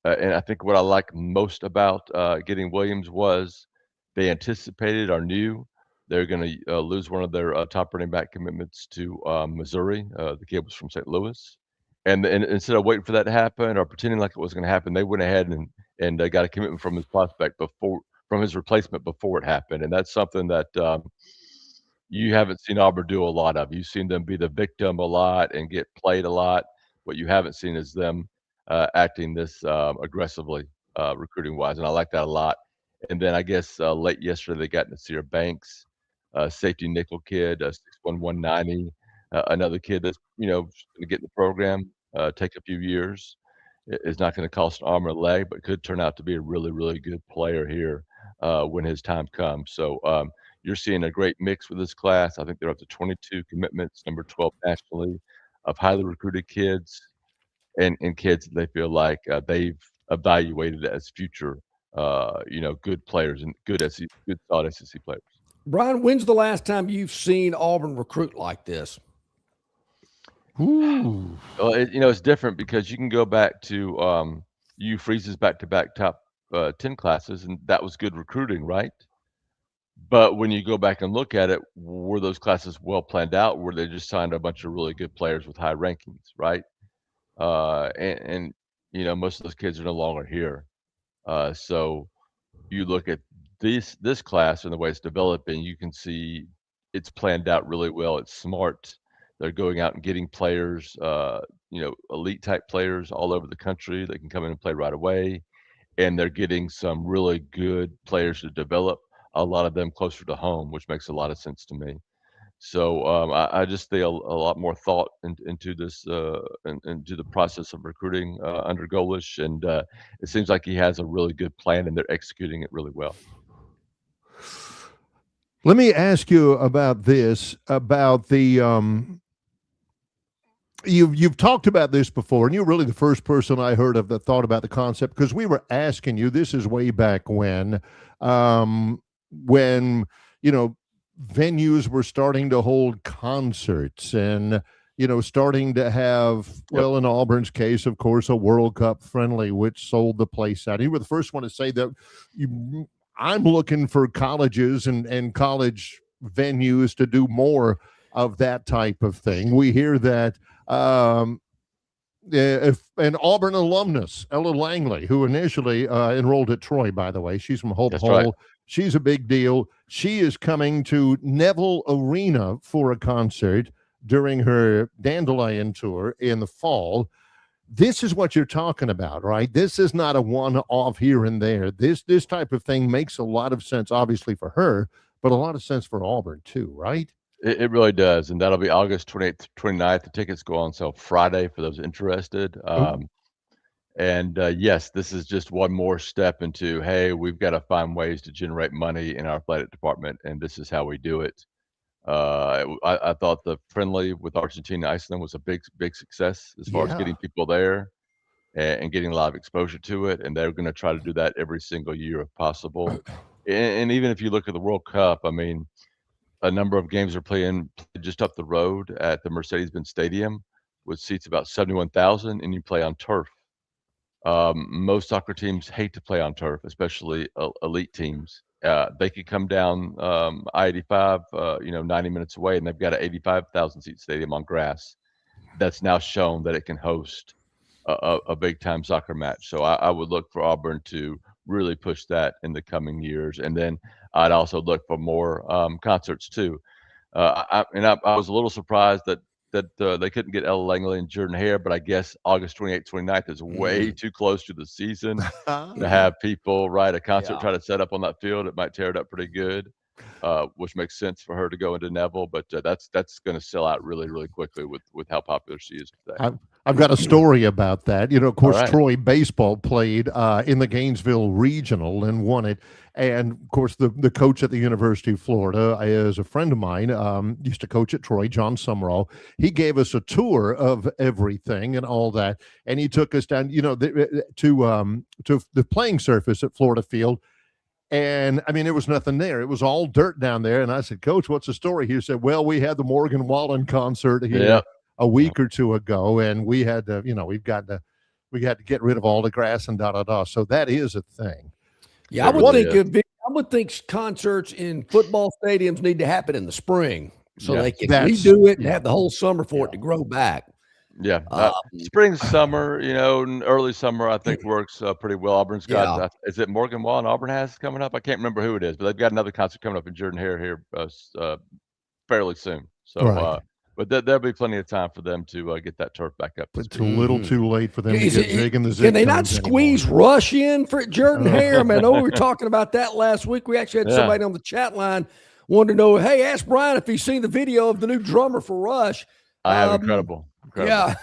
And I think what I like most about getting Williams was they anticipated or knew they're going to lose one of their top running back commitments to Missouri. The kid was from St. Louis. And instead of waiting for that to happen or pretending like it was going to happen, they went ahead and got a commitment from his prospect from his replacement before it happened. And that's something that you haven't seen Auburn do a lot of. You've seen them be the victim a lot and get played a lot. What you haven't seen is them acting this aggressively recruiting wise, and I like that a lot. And then I guess late yesterday they got Nasir Banks, safety nickel kid, 6'1", 190, another kid that's going to get in the program, take a few years. Is not going to cost an arm or a leg, but could turn out to be a really, really good player here when his time comes. So you're seeing a great mix with this class. I think they're up to 22 commitments, number 12 nationally, of highly recruited kids and kids that they feel like they've evaluated as future, good players and good solid SEC players. Brian, when's the last time you've seen Auburn recruit like this? Ooh. Well, it's different because you can go back to Hugh Freeze's back-to-back top 10 classes, and that was good recruiting, right? But when you go back and look at it, were those classes well planned out? Were they just signed a bunch of really good players with high rankings, right? And most of those kids are no longer here. So you look at this class and the way it's developing, you can see it's planned out really well. It's smart. They're going out and getting players, elite type players all over the country that can come in and play right away. And they're getting some really good players to develop, a lot of them closer to home, which makes a lot of sense to me. So I just think a lot more thought into this into the process of recruiting under Golish, and it seems like he has a really good plan, and they're executing it really well. Let me ask you about this, about the you've talked about this before, and you're really the first person I heard of that thought about the concept, because we were asking you, this is way back when venues were starting to hold concerts and starting to have, well, in Auburn's case, of course, a World Cup friendly, which sold the place out. You were the first one to say that I'm looking for colleges and college venues to do more of that type of thing. We hear that if an Auburn alumnus, Ella Langley, who initially enrolled at Troy, by the way, she's from Hope Hall. Right. She's a big deal. She is coming to Neville Arena for a concert during her Dandelion tour in the fall. This is what you're talking about, right? This is not a one-off here and there. This type of thing makes a lot of sense, obviously, for her, but a lot of sense for Auburn too, right? It really does, and that'll be August 28th, 29th. The tickets go on sale Friday for those interested. And yes, this is just one more step into, hey, we've got to find ways to generate money in our athletic department, and this is how we do it. I thought the friendly with Argentina and Iceland was a big success as far as getting people there and getting a lot of exposure to it, and they're going to try to do that every single year if possible. And even if you look at the World Cup, I mean, a number of games are played just up the road at the Mercedes-Benz Stadium, which seats about 71,000, and you play on turf. Most soccer teams hate to play on turf, especially elite teams. They could come down I-85, 90 minutes away, and they've got an 85,000 seat stadium on grass. That's now shown that it can host a big time soccer match. So I would look for Auburn to really push that in the coming years, and then I'd also look for more concerts too. I was a little surprised that that they couldn't get Ella Langley and Jordan Hare, but I guess August 28th, 29th is way too close to the season to have people a concert try to set up on that field. It might tear it up pretty good, which makes sense for her to go into Neville. But that's going to sell out really, really quickly with how popular she is today. I've got a story about that. Of course, right. Troy baseball played in the Gainesville Regional and won it. And of course, the coach at the University of Florida is a friend of mine, used to coach at Troy, John Summerall. He gave us a tour of everything and all that. And he took us down, to the playing surface at Florida Field. And I mean, there was nothing there. It was all dirt down there. And I said, Coach, what's the story? He said, well, we had the Morgan Wallen concert here a week or two ago, and we had to, we had to get rid of all the grass and da. So that is a thing. Yeah, I would think concerts in football stadiums need to happen in the spring so they can redo it and have the whole summer for it to grow back. Yeah, spring, summer, and early summer, I think works pretty well. Auburn's got, is it Morgan Wallen Auburn has coming up? I can't remember who it is, but they've got another concert coming up in Jordan Hare here fairly soon. So, but there'll be plenty of time for them to get that turf back up. It's a little too late for them to get zig in the zig. Can they not squeeze Rush in for Jordan Hare? Man, I know we were talking about that last week. We actually had somebody on the chat line wanted to know, hey, ask Brian if he's seen the video of the new drummer for Rush. I have incredible. Yeah.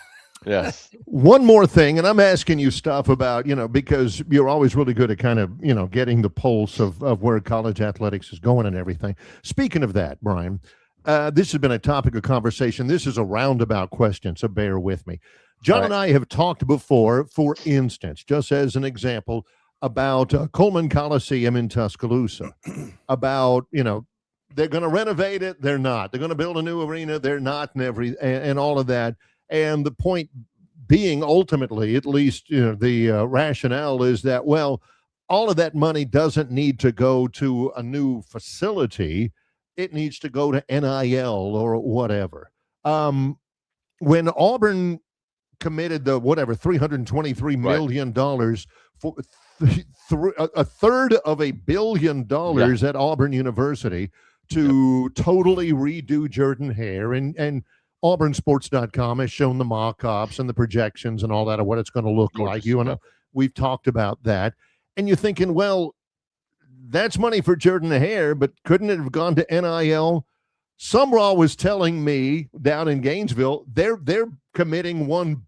Yes. One more thing, and I'm asking you stuff about, because you're always really good at kind of, getting the pulse of where college athletics is going and everything. Speaking of that, Brian, this has been a topic of conversation. This is a roundabout question, so bear with me. John and I have talked before, for instance, just as an example, about Coleman Coliseum in Tuscaloosa, about, they're going to renovate it, they're not. They're going to build a new arena, they're not, and all of that. And the point being, ultimately, at least, the rationale is that, well, all of that money doesn't need to go to a new facility. It needs to go to NIL or whatever. When Auburn committed the $323 million for a third of $1 billion at Auburn University to totally redo Jordan Hare, and auburnsports.com has shown the mock-ups and the projections and all that of what it's going to look like. We've talked about that. And you're thinking, well, that's money for Jordan Hare, but couldn't it have gone to NIL? Summerall was telling me down in Gainesville, they're committing $1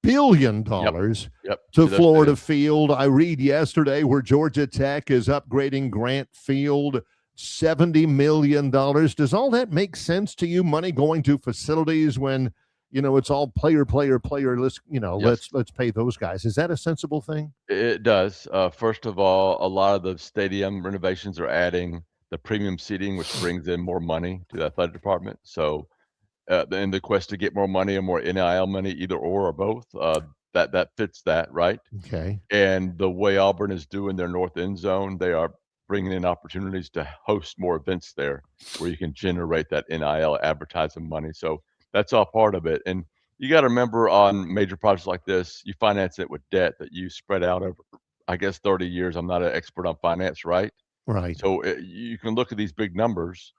billion to Florida Field. I read yesterday where Georgia Tech is upgrading Grant Field, $70 million. Does all that make sense to you? Money going to facilities when, it's all player. Let's pay those guys. Is that a sensible thing? It does. First of all, a lot of the stadium renovations are adding the premium seating, which brings in more money to the athletic department. So, in the quest to get more money or more NIL money, either or both, that fits that, right? Okay. And the way Auburn is doing their north end zone, they are bringing in opportunities to host more events there where you can generate that NIL advertising money. So that's all part of it. And you got to remember, on major projects like this, you finance it with debt that you spread out over, I guess, 30 years. I'm not an expert on finance, right? Right. So you can look at these big numbers,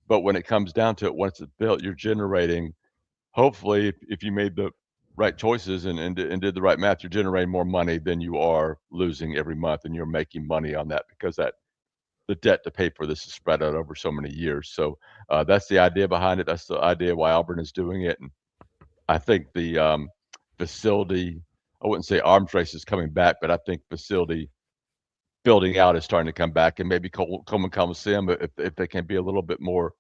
but when it comes down to it, once it's built, you're generating, hopefully, if you made the right choices and did the right math, you're generating more money than you are losing every month, and you're making money on that because the debt to pay for this is spread out over so many years. So that's the idea behind it. That's the idea why Auburn is doing it. And I think the facility, I wouldn't say arms race is coming back, but I think facility building out is starting to come back, and maybe Coleman Coliseum, if they can be a little bit more,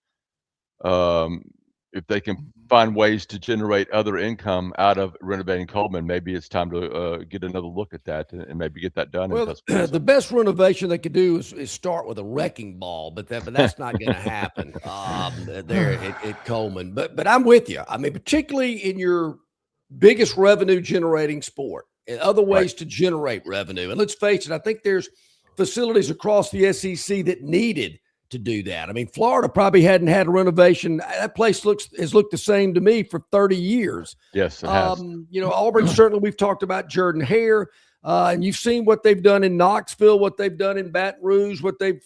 if they can find ways to generate other income out of renovating Coleman, maybe it's time to get another look at that and maybe get that done. Well, the best renovation they could do is start with a wrecking ball, but that's not going to happen there at Coleman. But I'm with you. I mean, particularly in your biggest revenue generating sport and other ways to generate revenue. And let's face it, I think there's facilities across the SEC that needed to do that. I mean, Florida probably hadn't had a renovation. That place has looked the same to me for 30 years. Yes, it has. Auburn, certainly we've talked about Jordan Hare, and you've seen what they've done in Knoxville, what they've done in Baton Rouge, what they've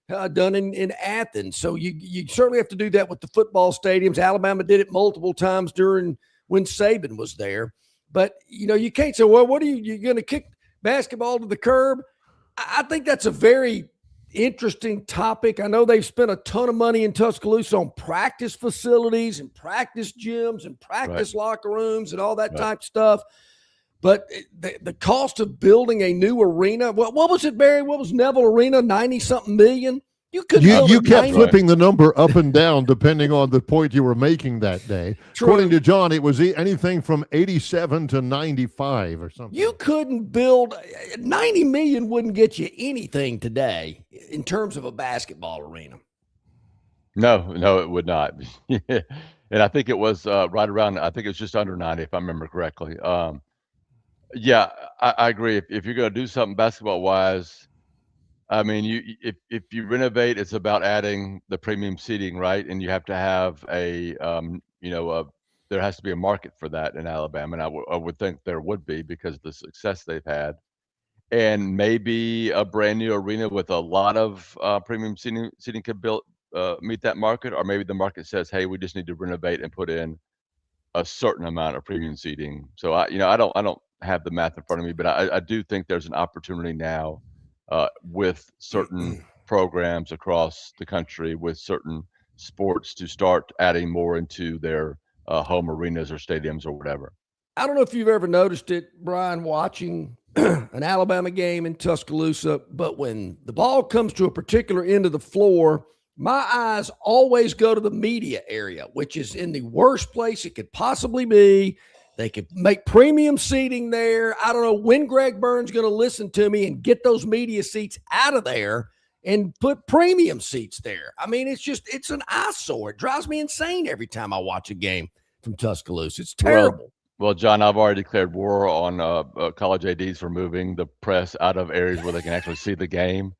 done in Athens. So you certainly have to do that with the football stadiums. Alabama did it multiple times during when Saban was there. But, you can't say, well, what are you're going to kick basketball to the curb? I think that's a very interesting topic. I know they've spent a ton of money in Tuscaloosa on practice facilities and practice gyms and practice locker rooms and all that type of stuff. But the cost of building a new arena, what was it, Barry? What was Neville Arena? 90-something million? You kept flipping the number up and down depending on the point you were making that day. True. According to John, it was anything from 87 to 95 or something. You couldn't build 90 million wouldn't get you anything today in terms of a basketball arena. No, it would not. And I think it was right around. I think it was just under 90, if I remember correctly. Yeah, I agree. If you're going to do something basketball wise, I mean, if you renovate, it's about adding the premium seating, right? And you have to have there has to be a market for that in Alabama, and I would think there would be because of the success they've had. And maybe a brand new arena with a lot of premium seating could meet that market, or maybe the market says, hey, we just need to renovate and put in a certain amount of premium seating. So I don't have the math in front of me, but I do think there's an opportunity now with certain programs across the country with certain sports to start adding more into their home arenas or stadiums or whatever. I don't know if you've ever noticed it, Brian, watching an Alabama game in Tuscaloosa, but when the ball comes to a particular end of the floor, my eyes always go to the media area, which is in the worst place it could possibly be. They could make premium seating there. I don't know when Greg Burns going to listen to me and get those media seats out of there and put premium seats there. I mean, it's an eyesore. It drives me insane every time I watch a game from Tuscaloosa. It's terrible. Well, John, I've already declared war on college ADs for moving the press out of areas where they can actually see the game.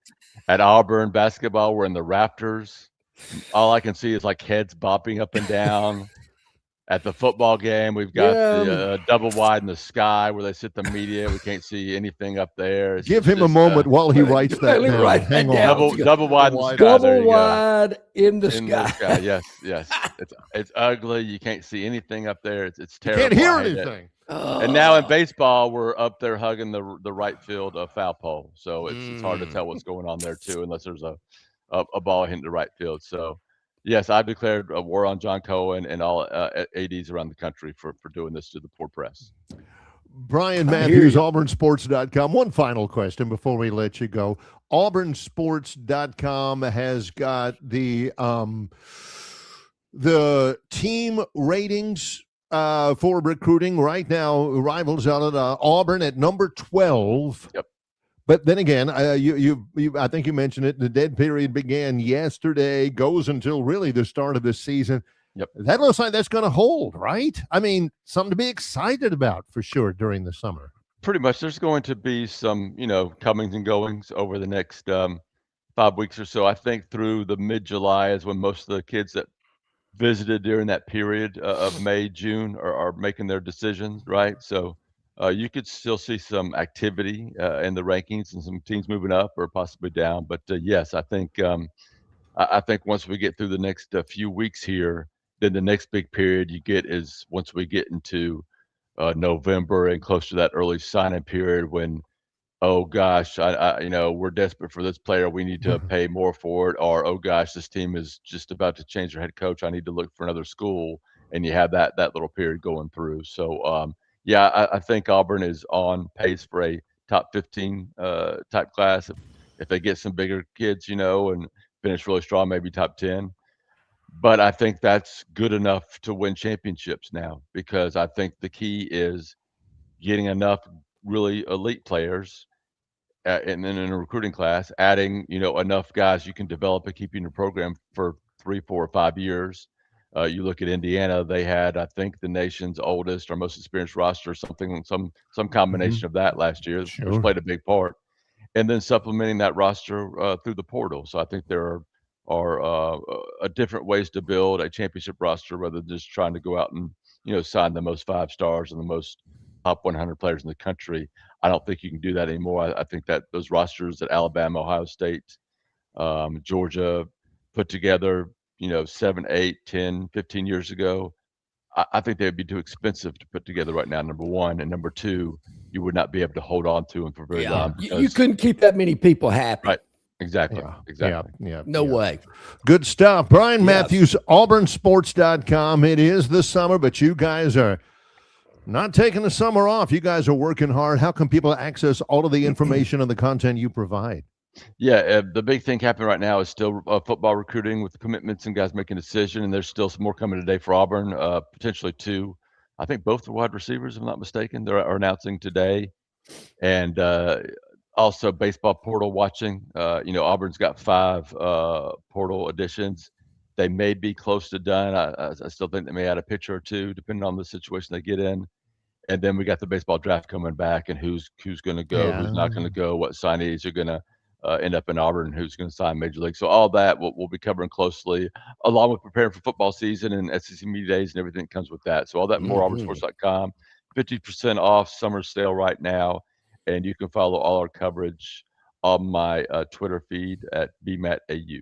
At Auburn basketball, we're in the rafters. All I can see is like heads bopping up and down. At the football game, we've got the double wide in the sky where they sit the media. We can't see anything up there. Give him a moment while he writes that down. Hang on. Double wide in the sky. Double wide in the sky. Yes. It's ugly. You can't see anything up there. It's terrible. You can't hear anything. And now in baseball, we're up there hugging the right field foul pole. So it's hard to tell what's going on there too, unless there's a ball hitting the right field. So yes, I've declared a war on John Cohen and all ADs around the country for doing this to the poor press. Brian Matthews, auburnsports.com. One final question before we let you go. auburnsports.com has got the team ratings for recruiting right now. Rivals out at Auburn at number 12. Yep. But then again, you I think you mentioned it. The dead period began yesterday, goes until really the start of the season. Yep. That looks like that's going to hold, right? I mean, something to be excited about for sure during the summer. Pretty much. There's going to be some, comings and goings over the next 5 weeks or so. I think through the mid-July is when most of the kids that visited during that period of May, June are making their decisions, right? So you could still see some activity in the rankings and some teams moving up or possibly down. But yes, I think once we get through the next few weeks here, then the next big period you get is once we get into November and close to that early signing period when, oh gosh, we're desperate for this player. We need to pay more for it. Or, oh gosh, this team is just about to change their head coach. I need to look for another school. And you have that little period going through. So, I think Auburn is on pace for a top 15 type class. If they get some bigger kids, and finish really strong, maybe top 10. But I think that's good enough to win championships now because I think the key is getting enough really elite players and then in a recruiting class, adding, enough guys you can develop and keep in your program for 3, 4, 5 years. You look at Indiana; they had, I think, the nation's oldest or most experienced roster, some combination of that last year, which played a big part. And then supplementing that roster through the portal. So I think there are different ways to build a championship roster rather than just trying to go out and sign the most 5 stars and the most top 100 players in the country. I don't think you can do that anymore. I think that those rosters at Alabama, Ohio State, Georgia put together, 7, 8, 10, 15 years ago. I think they'd be too expensive to put together right now, number one. And number two, you would not be able to hold on to them for very long. You couldn't keep that many people happy. Right. Exactly. Yeah, Exactly. Yeah. No way. Good stuff. Brian Yes. Matthews, auburnsports.com. It is the summer, but you guys are not taking the summer off. You guys are working hard. How can people access all of the information and the content you provide? Yeah, the big thing happening right now is still football recruiting with the commitments and guys making a decision, and there's still some more coming today for Auburn, potentially 2. I think both the wide receivers, if I'm not mistaken, are announcing today. And also baseball portal watching. Auburn's got 5 portal additions. They may be close to done. I still think they may add a pitcher or 2, depending on the situation they get in. And then we got the baseball draft coming back, and who's going to go, who's not going to go, what signees are going to end up in Auburn, who's going to sign Major League. So all that we'll be covering closely, along with preparing for football season and SEC media days and everything that comes with that. So all that more auburnsports.com. 50% off summer sale right now, and you can follow all our coverage on my Twitter feed at BMATAU.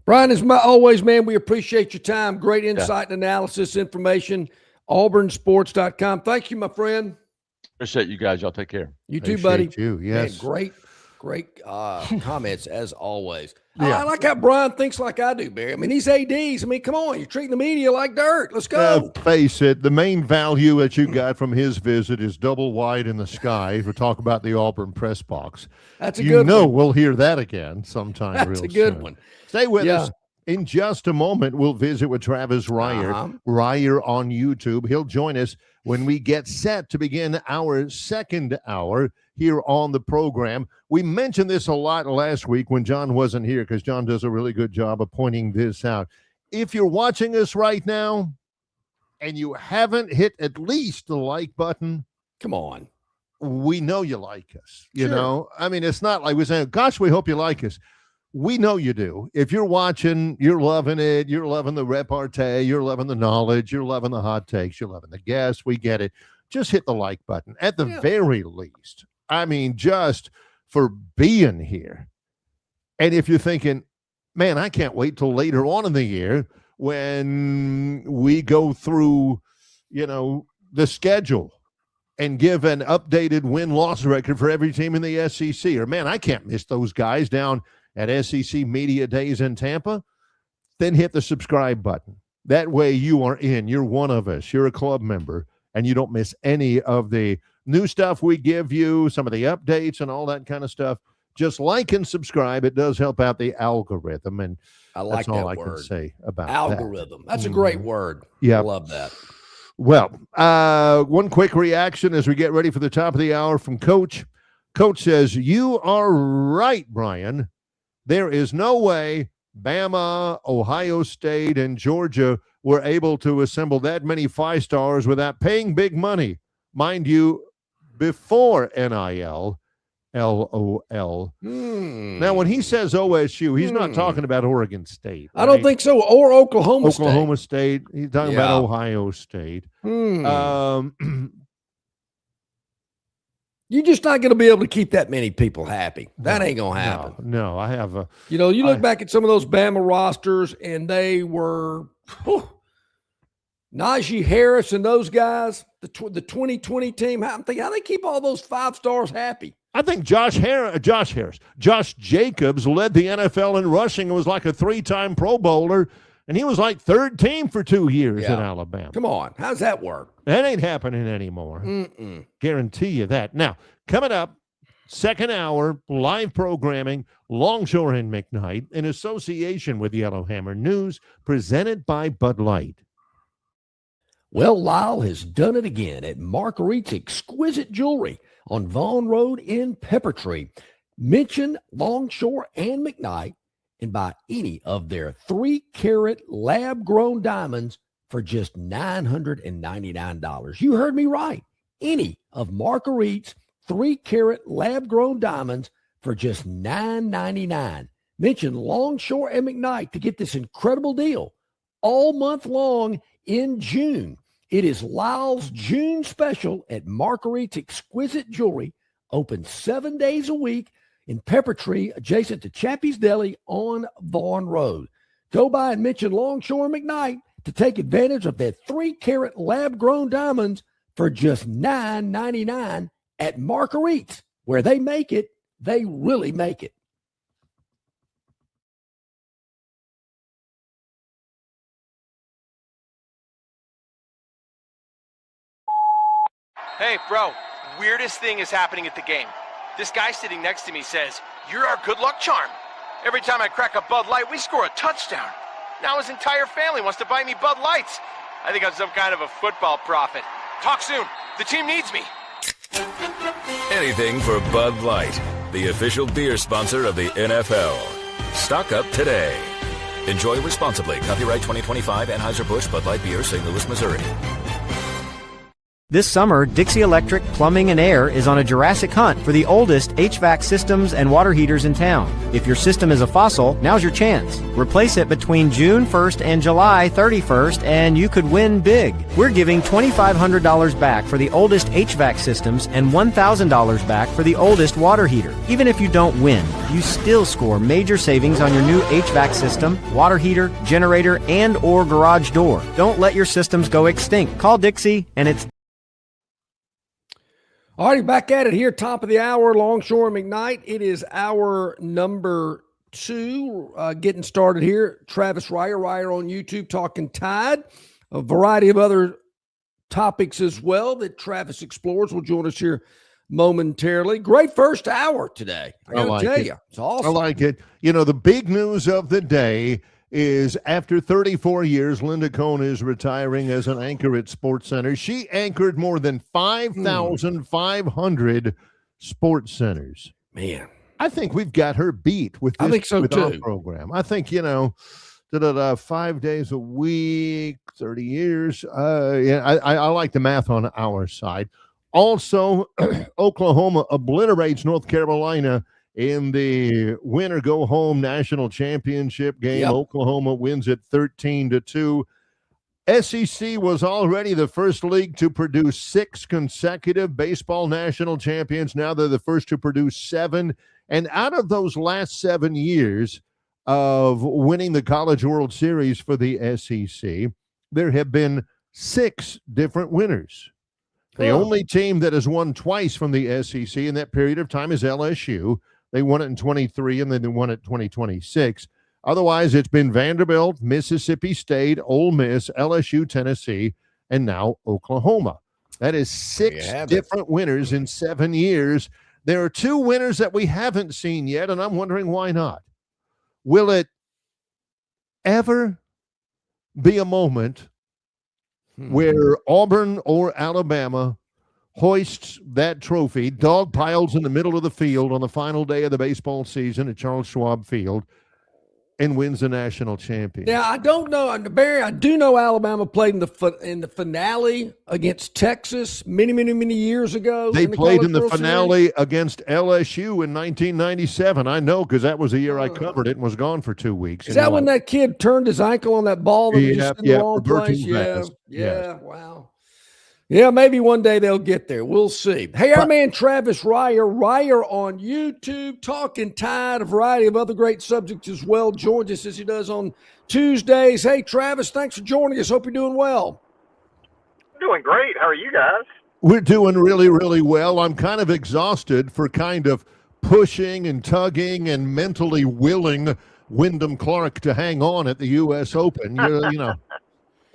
Brian, as always, man, we appreciate your time. Great insight and analysis information. auburnsports.com. Thank you, my friend. Appreciate you guys. Y'all take care. You too, buddy. You, yes. Man, great comments as always. I like how Brian thinks like I do, Barry. I mean, these ADs, come on, you're treating the media like dirt. Let's go. Face it, the main value that you got from his visit is double wide in the sky. If we talk about the Auburn press box. That's a good one. We'll hear that again sometime That's real soon. a good one. Stay with us. In just a moment, we'll visit with Travis Ryer, Ryer on YouTube. He'll join us when we get set to begin our second hour here on the program. We mentioned this a lot last week when John wasn't here, because John does a really good job of pointing this out. If you're watching us right now and you haven't hit at least the like button, come on. We know you like us. You know, it's not like we're saying, gosh, we hope you like us. We know you do. If you're watching, you're loving it. You're loving the repartee. You're loving the knowledge. You're loving the hot takes. You're loving the guests. We get it. Just hit the like button at the very least. Just for being here. And if you're thinking, man, I can't wait till later on in the year when we go through, the schedule and give an updated win-loss record for every team in the SEC. Or, man, I can't miss those guys down at SEC Media Days in Tampa. Then hit the subscribe button. That way you are in. You're one of us. You're a club member, and you don't miss any of the new stuff we give you, some of the updates and all that kind of stuff. Just like and subscribe. It does help out the algorithm, and I like that's all I word. can say about algorithm. That. That's a great word. Yeah, I love that. Well, one quick reaction as we get ready for the top of the hour from Coach. Coach says, you are right, Brian. There is no way Bama, Ohio State, and Georgia were able to assemble that many 5-stars without paying big money. Mind you, before NIL, LOL. Now, when he says OSU, he's not talking about Oregon State. Right? I don't think so. Or Oklahoma State. He's talking about Ohio State. You're just not going to be able to keep that many people happy. That ain't going to happen. No, I have a... you look back at some of those Bama rosters, and they were... Najee Harris and those guys, the 2020 team, how they keep all those 5-stars happy? I think Josh Jacobs led the NFL in rushing and was like a 3-time Pro Bowler, and he was like third team for 2 years in Alabama. Come on. How's that work? That ain't happening anymore. Guarantee you that. Now, coming up, second hour, live programming, Longshore and McKnight, in association with Yellowhammer News, presented by Bud Light. Well, Lyle has done it again at Marguerite's Exquisite Jewelry on Vaughn Road in Peppertree. Mention Longshore and McKnight and buy any of their 3-carat lab-grown diamonds for just $999. You heard me right. Any of Marguerite's 3-carat lab-grown diamonds for just $999. Mention Longshore and McKnight to get this incredible deal all month long in June. It is Lyle's June special at Marguerite's Exquisite Jewelry, open 7 days a week. in Pepper Tree, adjacent to Chappie's Deli on Vaughn Road. Go by and mention Longshore McKnight to take advantage of their 3-carat lab-grown diamonds for just $9.99 at Marguerite's, where they make it, they really make it. Hey, bro, weirdest thing is happening at the game. This guy sitting next to me says, "You're our good luck charm." Every time I crack a Bud Light, we score a touchdown. Now his entire family wants to buy me Bud Lights. I think I'm some kind of a football prophet. Talk soon. The team needs me. Anything for Bud Light, the official beer sponsor of the NFL. Stock up today. Enjoy responsibly. Copyright 2025 Anheuser-Busch Bud Light Beer, St. Louis, Missouri. This summer, Dixie Electric Plumbing and Air is on a Jurassic hunt for the oldest HVAC systems and water heaters in town. If your system is a fossil, now's your chance. Replace it between June 1st and July 31st, and you could win big. We're giving $2,500 back for the oldest HVAC systems and $1,000 back for the oldest water heater. Even if you don't win, you still score major savings on your new HVAC system, water heater, generator, and or garage door. Don't let your systems go extinct. Call Dixie, and it's All righty, back at it here, top of the hour, Longshore McKnight. It is hour number 2, getting started here. Travis Ryer on YouTube talking Tide. A variety of other topics as well that Travis explores will join us here momentarily. Great first hour today. I got to tell you, it's awesome. I like it. You know, the big news of the day is after 34 years, Linda Cohn is retiring as an anchor at SportsCenter. She anchored more than 5,500 sports centers. Man, I think we've got her beat with this I think so with our too. program. I think, 5 days a week, 30 years. I like the math on our side. Also, Oklahoma obliterates North Carolina in the winner-go-home national championship game. Yep. Oklahoma wins it 13-2. SEC was already the first league to produce 6 consecutive baseball national champions. Now they're the first to produce 7. And out of those last 7 years of winning the College World Series for the SEC, there have been 6 different winners. The only team that has won twice from the SEC in that period of time is LSU. They won it in 23, and then they won it 2026. Otherwise, it's been Vanderbilt, Mississippi State, Ole Miss, LSU, Tennessee, and now Oklahoma. That is 6 different winners in 7 years. There are 2 winners that we haven't seen yet, and I'm wondering why not. Will it ever be a moment where Auburn or Alabama hoists that trophy, dog piles in the middle of the field on the final day of the baseball season at Charles Schwab Field, and wins the national championship? Now, I don't know, Barry, I do know Alabama played in the finale against Texas many years ago. They played in the finale against LSU in 1997. I know, because that was the year I covered it and was gone for 2 weeks. Is that when that kid turned his ankle on that ball that was just in the wrong place? Yes. Wow. Yeah, maybe one day they'll get there. We'll see. Hey, our man Travis Ryer on YouTube, talking Tide, a variety of other great subjects as well. Joins us as he does on Tuesdays. Hey, Travis, thanks for joining us. Hope you're doing well. Doing great. How are you guys? We're doing really, really well. I'm kind of exhausted for kind of pushing and tugging and mentally willing Wyndham Clark to hang on at the U.S. Open.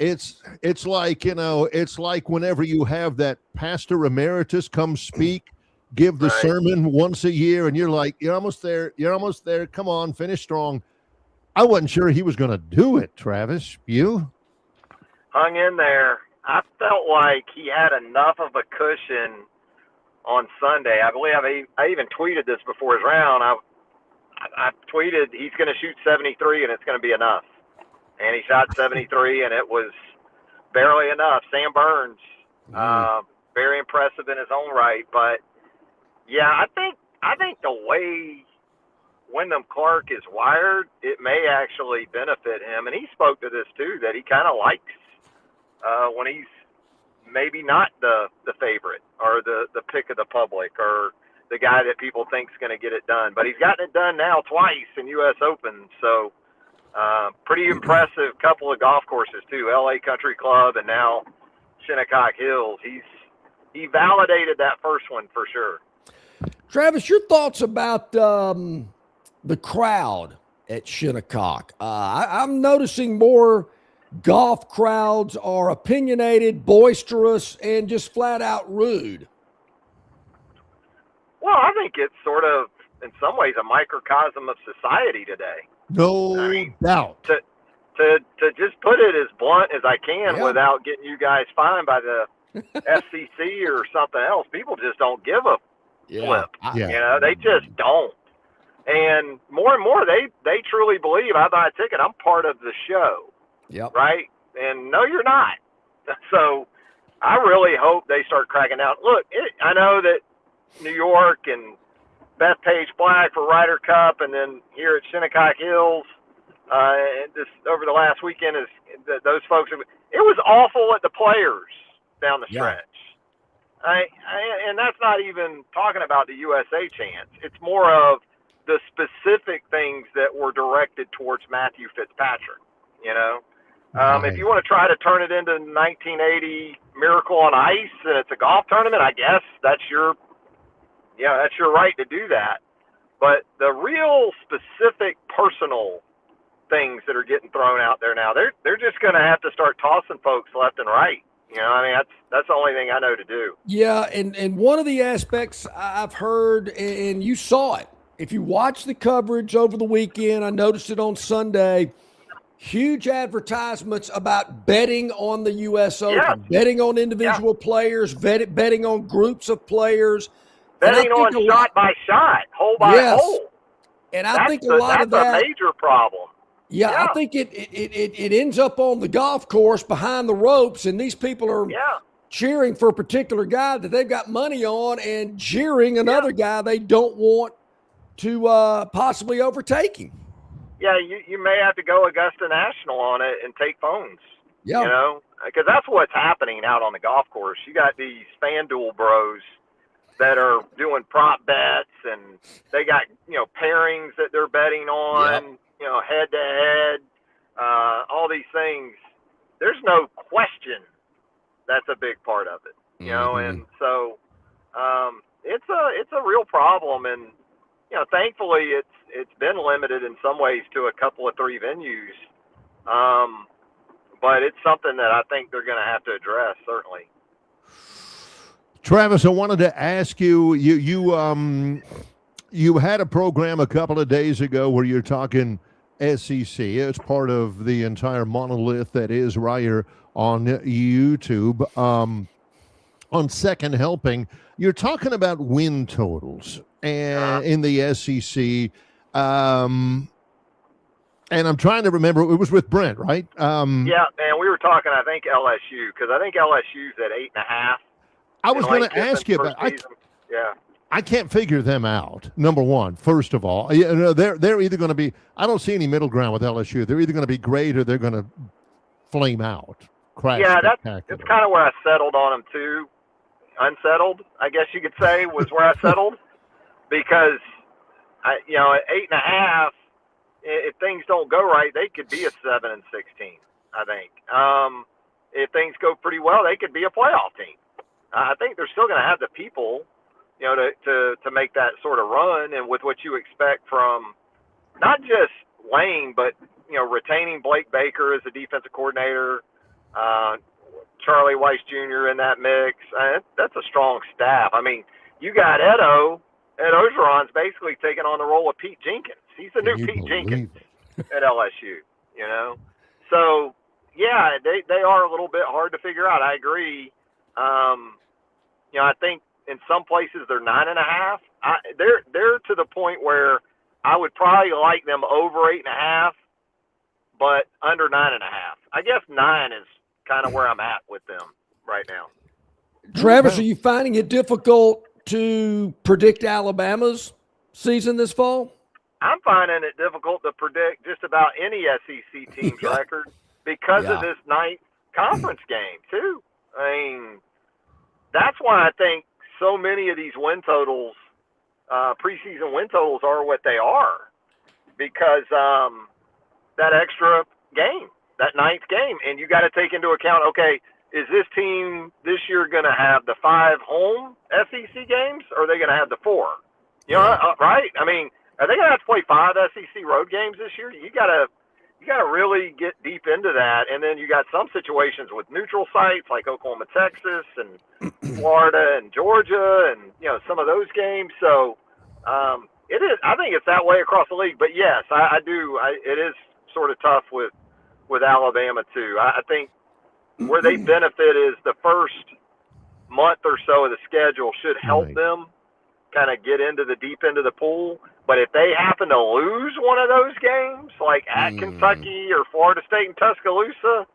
It's like, it's like whenever you have that pastor emeritus come speak, give the sermon once a year, and you're like, you're almost there. Come on, finish strong. I wasn't sure he was going to do it, Travis. You? Hung in there. I felt like he had enough of a cushion on Sunday. I believe I even tweeted this before his round. I tweeted he's going to shoot 73 and it's going to be enough. And he shot 73, and it was barely enough. Sam Burns, very impressive in his own right. But yeah, I think the way Wyndham Clark is wired, it may actually benefit him. And he spoke to this too, that he kind of likes when he's maybe not the favorite or the pick of the public, or the guy that people think is going to get it done. But he's gotten it done now twice in U.S. Open, so pretty impressive couple of golf courses too, L.A. Country Club and now Shinnecock Hills. He validated that first one for sure. Travis, your thoughts about the crowd at Shinnecock? I'm noticing more golf crowds are opinionated, boisterous, and just flat out rude. Well, I think it's sort of, in some ways, a microcosm of society today. No doubt. To just put it as blunt as I can without getting you guys fined by the FCC or something else, people just don't give a flip. You know, they just don't. And more, they truly believe I buy a ticket, I'm part of the show. Yep. Right? And no, you're not. So I really hope they start cracking down. Look, I know that New York and Bethpage Black for Ryder Cup, and then here at Shinnecock Hills, this over the last weekend is those folks. It was awful at the Players down the stretch. And that's not even talking about the USA chance. It's more of the specific things that were directed towards Matthew Fitzpatrick. You know, if you want to try to turn it into 1980 Miracle on Ice and it's a golf tournament, I guess that's your right to do that. But the real specific personal things that are getting thrown out there now, they're just going to have to start tossing folks left and right. You know, I mean, that's the only thing I know to do. Yeah, and one of the aspects I've heard, and you saw it, if you watch the coverage over the weekend, I noticed it on Sunday, huge advertisements about betting on the U.S. Open, betting on individual players, betting on groups of players. Betting on shot by shot, hole by hole. And I think a lot of that. That's a major problem. Yeah, I think it ends up on the golf course behind the ropes, and these people are cheering for a particular guy that they've got money on and jeering another guy they don't want to possibly overtake him. Yeah, you may have to go Augusta National on it and take phones. Yeah. You know, because that's what's happening out on the golf course. You got these FanDuel bros that are doing prop bets, and they got, pairings that they're betting on, head to head, all these things. There's no question that's a big part of it, and so it's a real problem. And, thankfully it's been limited in some ways to a couple of 3 venues. But it's something that I think they're going to have to address, certainly. Travis, I wanted to ask you, you had a program a couple of days ago where you're talking SEC. It's part of the entire monolith that is Ryder on YouTube. On Second Helping, you're talking about win totals and in the SEC. And I'm trying to remember, it was with Brent, right? Yeah, and we were talking, I think, LSU, because I think LSU's at 8.5. I was going to ask you about. I can't figure them out. Number one, first of all, they're either going to be. I don't see any middle ground with LSU. They're either going to be great or they're going to flame out. Crash. Yeah, that's kind of where I settled on them too. Unsettled, I guess you could say, was where I settled, because at 8.5, if things don't go right, they could be a 7-16. I think if things go pretty well, they could be a playoff team. I think they're still going to have the people, to make that sort of run, and with what you expect from not just Lane, but retaining Blake Baker as the defensive coordinator, Charlie Weiss Jr. in that mix. That's a strong staff. I mean, you got Ed Ogeron's basically taking on the role of Pete Jenkins. He's the new Pete Jenkins at LSU. So yeah, they are a little bit hard to figure out. I agree. I think in some places they're 9.5. They're to the point where I would probably like them over 8.5, but under 9.5. I guess 9 is kind of where I'm at with them right now. Travis, are you finding it difficult to predict Alabama's season this fall? I'm finding it difficult to predict just about any SEC team's record because of this ninth conference game too. I mean, that's why I think so many of these win totals preseason win totals are what they are because that extra game, that ninth game, and you got to take into account, okay, is this team this year going to have the 5 home SEC games, or are they going to have the 4? You know, right? I mean, are they going to have to play 5 SEC road games this year? You got to really get deep into that, and then you got some situations with neutral sites like Oklahoma, Texas, and Florida and Georgia, and you know some of those games. So it is. I think it's that way across the league. But yes, I do. It is sort of tough with Alabama too. I think where they benefit is the first month or so of the schedule should help them kind of get into the deep end of the pool. But if they happen to lose one of those games, like at Kentucky or Florida State and Tuscaloosa,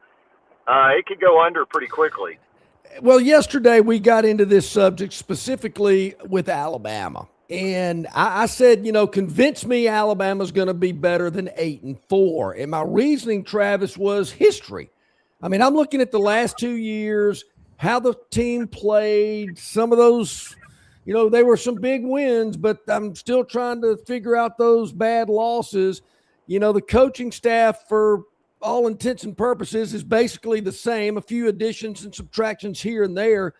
it could go under pretty quickly. Well, yesterday we got into this subject specifically with Alabama. And I said, you know, convince me Alabama's going to be better than 8-4. And my reasoning, Travis, was history. I mean, I'm looking at the last 2 years, how the team played, some of those, you know, they were some big wins, but I'm still trying to figure out those bad losses. You know, the coaching staff, for all intents and purposes, is basically the same, a few additions and subtractions here and there.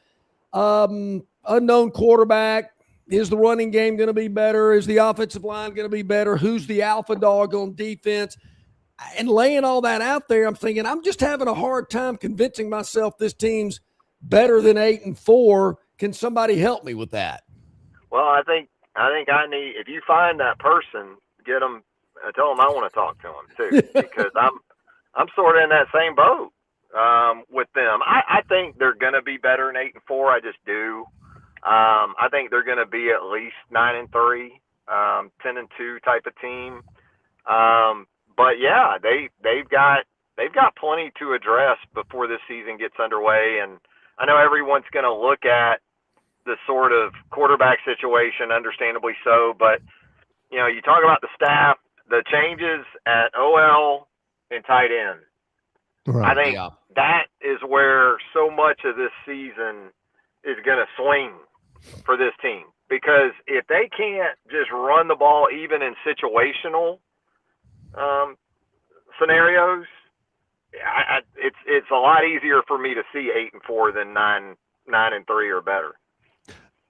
Unknown quarterback. Is the running game going to be better? Is the offensive line going to be better? Who's the alpha dog on defense? And laying all that out there, I'm thinking I'm just having a hard time convincing myself this team's better than 8-4. Can somebody help me with that? Well, I think I need, if you find that person, get them, tell them I want to talk to them too, because I'm sort of in that same boat with them. I think they're going to be better than 8-4. I just do. I think they're going to be at least 9-3, 10-2 type of team. But yeah, they've got plenty to address before this season gets underway. And I know everyone's going to look at the sort of quarterback situation, understandably so. But you know, you talk about the staff, the changes at OL and tight end. Right. I think that is where so much of this season is going to swing for this team, because if they can't just run the ball even in situational scenarios, it's a lot easier for me to see 8-4 than 9-3 or better.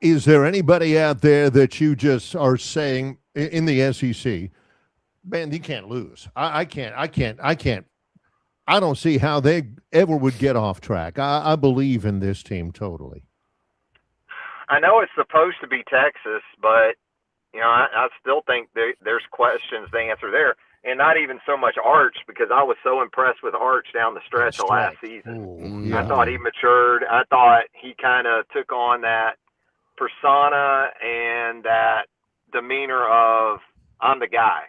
Is there anybody out there that you just are saying in the SEC, man, you can't lose? I can't. I don't see how they ever would get off track. I believe in this team totally. I know it's supposed to be Texas, but you know, I still think there's questions to answer there, and not even so much Arch, because I was so impressed with Arch down the stretch of last season. I thought he matured. I thought he kind of took on that persona and that demeanor of I'm the guy,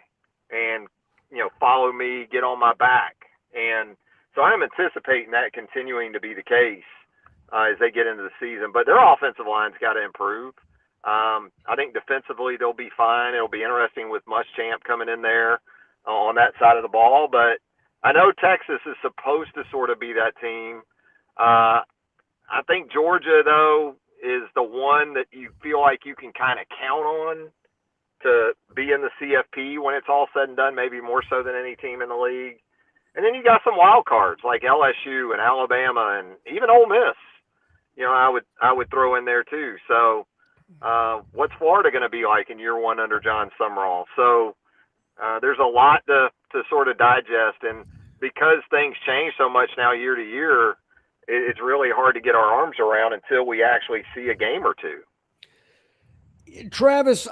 and you know, follow me, get on my back, and so I'm anticipating that continuing to be the case as they get into the season. But their offensive line's got to improve. I think defensively they'll be fine. It'll be interesting with Muschamp coming in there on that side of the ball. But I know Texas is supposed to sort of be that team. I think Georgia, though, is the one that you feel like you can kind of count on to be in the CFP when it's all said and done, maybe more so than any team in the league. And then you got some wild cards like LSU and Alabama and even Ole Miss. You know, I would throw in there too. So what's Florida going to be like in year one under John Summerall? So there's a lot to sort of digest. And because things change so much now year to year, it's really hard to get our arms around until we actually see a game or two. Travis,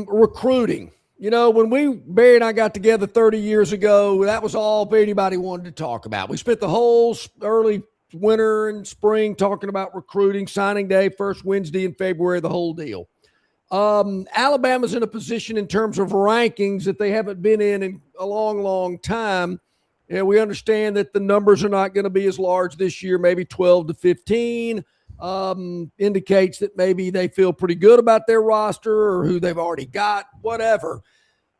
recruiting. You know, when Barry and I got together 30 years ago, that was all anybody wanted to talk about. We spent the whole early winter and spring talking about recruiting, signing day, first Wednesday in February, the whole deal. Alabama's in a position in terms of rankings that they haven't been in a long, long time. And we understand that the numbers are not going to be as large this year, maybe 12 to 15. Indicates that maybe they feel pretty good about their roster or who they've already got, whatever.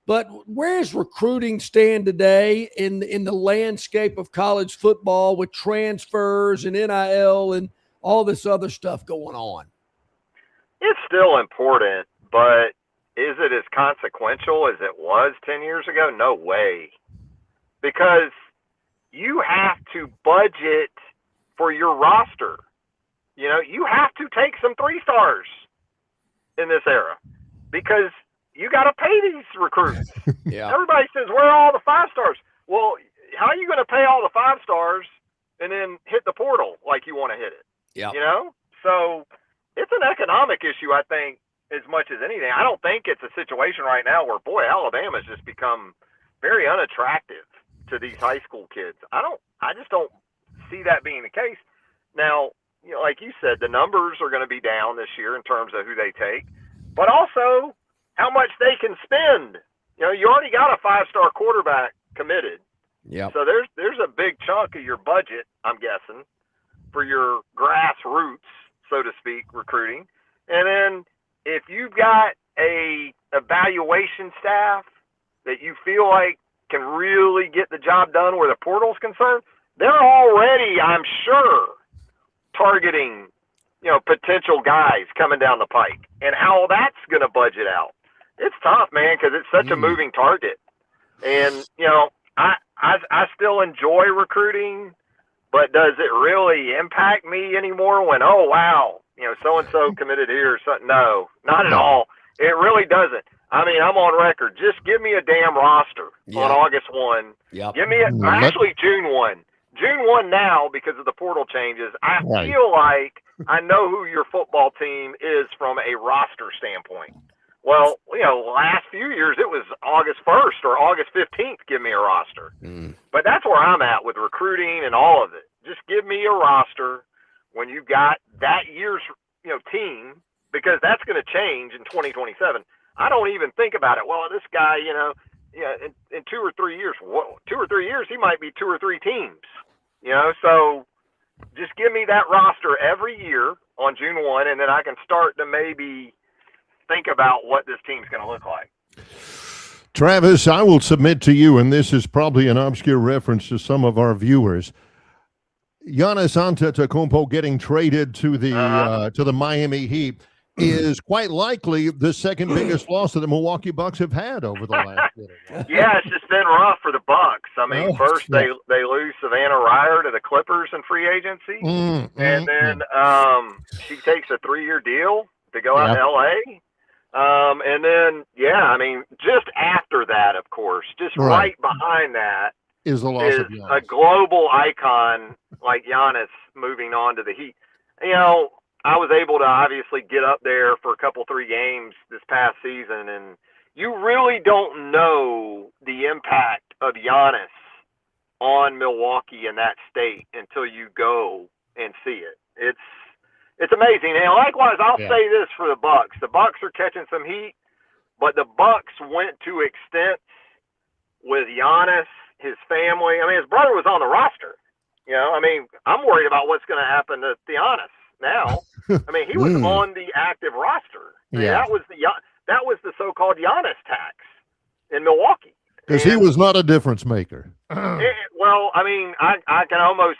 But where's recruiting stand today in the landscape of college football with transfers and NIL and all this other stuff going on? It's still important, but is it as consequential as it was 10 years ago? No way. Because you have to budget for your roster. You know, you have to take some 3-stars in this era because you got to pay these recruits. Yeah. Everybody says, where are all the 5-stars? Well, how are you going to pay all the 5-stars and then hit the portal like you want to hit it? Yeah. You know? So it's an economic issue, I think, as much as anything. I don't think it's a situation right now where, boy, Alabama's just become very unattractive to these high school kids. I just don't see that being the case. Now, you know, like you said, the numbers are going to be down this year in terms of who they take, but also how much they can spend. You know, you already got a 5-star quarterback committed. Yeah. So there's a big chunk of your budget, I'm guessing, for your grassroots, so to speak, recruiting. And then if you've got a evaluation staff that you feel like can really get the job done where the portal's concerned, they're already, I'm sure, targeting, you know, potential guys coming down the pike and how that's going to budget out. It's tough, man, because it's such a moving target. And, you know, I still enjoy recruiting, but does it really impact me anymore when, oh, wow, you know, so-and-so committed here or something? No, not at all. It really doesn't. I mean, I'm on record. Just give me a damn roster on August 1. Yep. Give me actually June 1. June 1 now because of the portal changes. I feel like I know who your football team is from a roster standpoint. Well, you know, last few years it was August 1st or August 15th, give me a roster. But that's where I'm at with recruiting and all of it. Just give me a roster when you've got that year's, you know, team, because that's going to change in 2027. I don't even think about it. Well, this guy, you know, in 2 or 3 years, 2 or 3 years, he might be 2 or 3 teams, you know. So just give me that roster every year on June 1, and then I can start to maybe think about what this team's going to look like. Travis, I will submit to you, and this is probably an obscure reference to some of our viewers, Giannis Antetokounmpo getting traded to the Miami Heat is quite likely the second biggest loss that the Milwaukee Bucks have had over the last year. Yeah, it's just been rough for the Bucks. I mean, first they lose Savannah Ryer to the Clippers in free agency, and then she takes a 3-year deal to go out to L.A., and then, I mean, just after that, of course, just right behind that is the loss of a global icon like Giannis moving on to the Heat. You know, I was able to obviously get up there for a couple, 3 games this past season, and you really don't know the impact of Giannis on Milwaukee in that state until you go and see it. It's amazing. And likewise, I'll say this for the Bucks. The Bucks are catching some heat, but the Bucks went to extents with Giannis, his family. I mean, his brother was on the roster. You know, I mean, I'm worried about what's going to happen to Giannis now. I mean, he was on the active roster. I mean, that was the so-called Giannis tax in Milwaukee. Because he was not a difference maker. Well, I mean, I can almost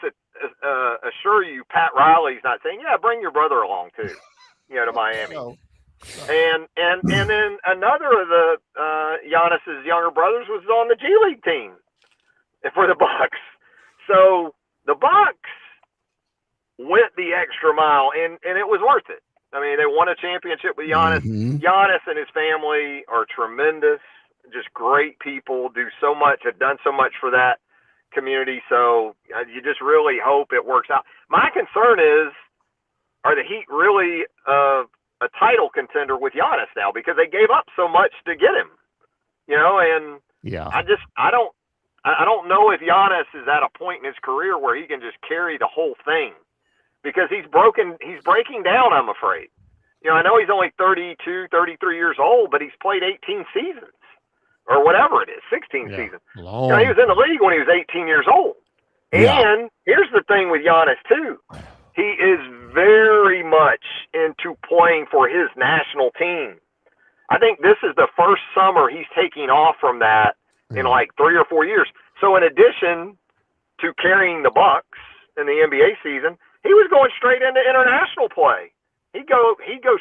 assure you, Pat Riley's not saying, bring your brother along too, you know, to Miami. And then another of the Giannis's younger brothers was on the G League team for the Bucks. So the Bucks went the extra mile, and it was worth it. I mean, they won a championship with Giannis. Giannis and his family are tremendous, just great people, do so much, have done so much for that community. So you just really hope it works out. My concern is, are the Heat really a title contender with Giannis now? Because they gave up so much to get him, you know, and I don't know if Giannis is at a point in his career where he can just carry the whole thing, because he's breaking down, I'm afraid. You know, I know he's only 32, 33 years old, but he's played 18 seasons or whatever it is, 16 seasons. You know, he was in the league when he was 18 years old. And here's the thing with Giannis too. He is very much into playing for his national team. I think this is the first summer he's taking off from that in like 3 or 4 years. So in addition to carrying the Bucks in the NBA season, he was going straight into international play. He'd go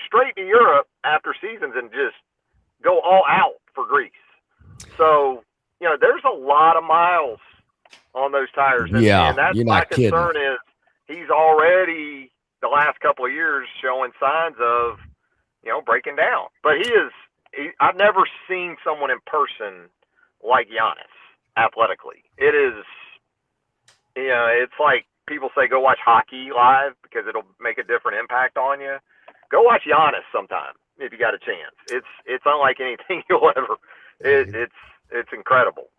straight to Europe after seasons and just go all out for grease. So, there's a lot of miles on those tires. And, and that's you're my not kidding. concern is he's already the last couple of years showing signs of, breaking down. But I've never seen someone in person like Giannis athletically. It is, it's like people say go watch hockey live because it'll make a different impact on you. Go watch Giannis sometime if you got a chance. It's unlike anything you'll ever. It's incredible.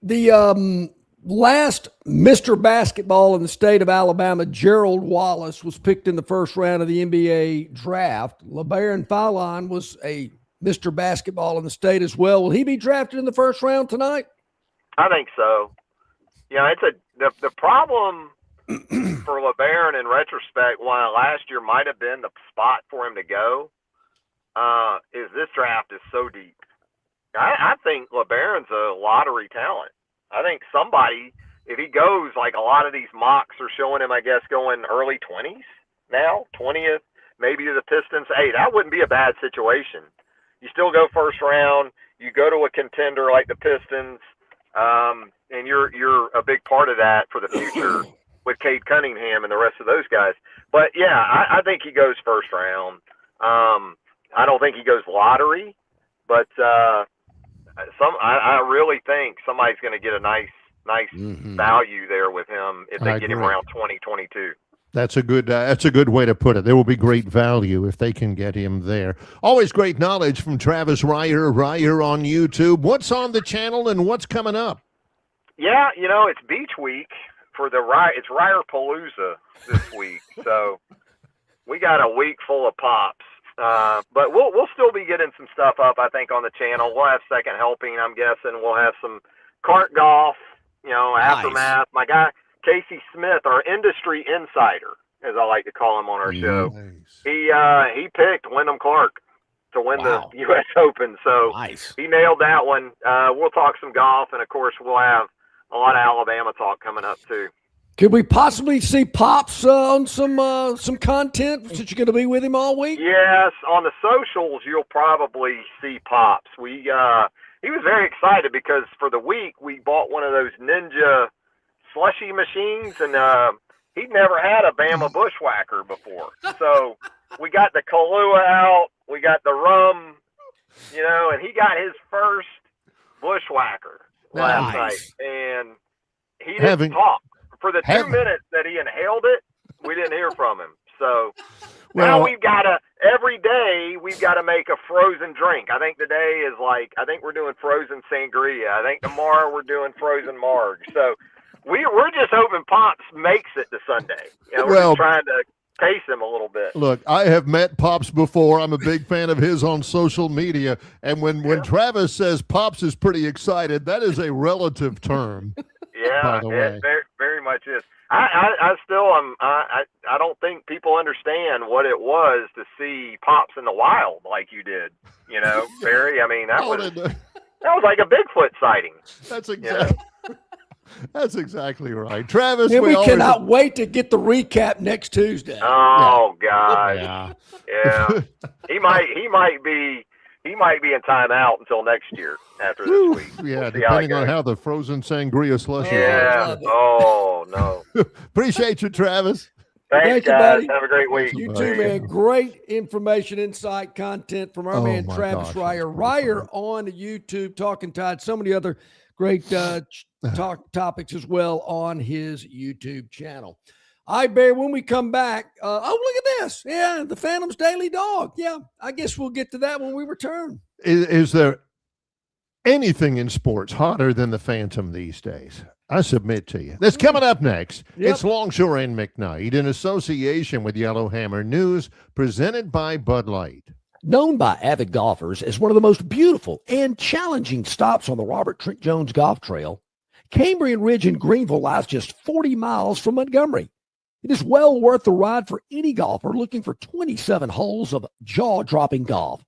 The last Mr. Basketball in the state of Alabama, Gerald Wallace, was picked in the first round of the NBA draft. LeBaron Fallon was a Mr. Basketball in the state as well. Will he be drafted in the first round tonight? I think so. It's the problem for LeBaron in retrospect, while last year might have been the spot for him to go, is this draft is so deep. I think LeBaron's a lottery talent. I think somebody, if he goes, like a lot of these mocks are showing him, I guess, going early 20s now, 20th, maybe to the Pistons. Hey, that wouldn't be a bad situation. You still go first round. You go to a contender like the Pistons, and you're a big part of that for the future with Cade Cunningham and the rest of those guys. But, yeah, I think he goes first round. I don't think he goes lottery, but I really think somebody's going to get a nice value there with him if they get him around 2022. That's a good way to put it. There will be great value if they can get him there. Always great knowledge from Travis Reier on YouTube. What's on the channel and what's coming up? Yeah, it's Beach Week for it's Reier-palooza this week. So we got a week full of pops. But we'll still be getting some stuff up, I think, on the channel. We'll have second helping, I'm guessing. We'll have some cart golf, aftermath. My guy, Casey Smith, our industry insider, as I like to call him on our show. He picked Wyndham Clark to win the U.S. Open, so he nailed that one. We'll talk some golf, and, of course, we'll have a lot of Alabama talk coming up, too. Could we possibly see Pops on some content since you're going to be with him all week? Yes, on the socials you'll probably see Pops. He was very excited because for the week we bought one of those Ninja slushy machines, and he'd never had a Bama Bushwhacker before. So we got the Kahlua out, we got the rum, and he got his first Bushwhacker last night, and he didn't talk. For the 2 minutes that he inhaled it, we didn't hear from him. So now every day we've got to make a frozen drink. I think today is I think we're doing frozen sangria. I think tomorrow we're doing frozen marg. So we're just hoping Pops makes it to Sunday. We're just trying to pace him a little bit. Look, I have met Pops before. I'm a big fan of his on social media. And when Travis says Pops is pretty excited, that is a relative term. Yeah, it very much is. I still am. I don't think people understand what it was to see Pops in the wild like you did. Barry. I mean, that was like a Bigfoot sighting. That's exactly. That's exactly right, Travis. And we cannot wait to get the recap next Tuesday. Oh God, yeah. He might be in timeout until next year after this week. Yeah, depending on how the frozen sangria slush is. Yeah. Oh, no. Appreciate you, Travis. Thanks, guys. Have a great week. You too, man. Great information, insight, content from our man, Travis Reier. Reier on YouTube, Talking Tide. So many other great topics as well on his YouTube channel. All right, Barry, when we come back, look at this. Yeah, the Phantom's Daily Dog. Yeah, I guess we'll get to that when we return. Is there anything in sports hotter than the Phantom these days? I submit to you. That's coming up next. Yep. It's Longshore and McKnight in association with Yellowhammer News, presented by Bud Light. Known by avid golfers as one of the most beautiful and challenging stops on the Robert Trent Jones Golf Trail, Cambrian Ridge in Greenville lies just 40 miles from Montgomery. It is well worth the ride for any golfer looking for 27 holes of jaw-dropping golf.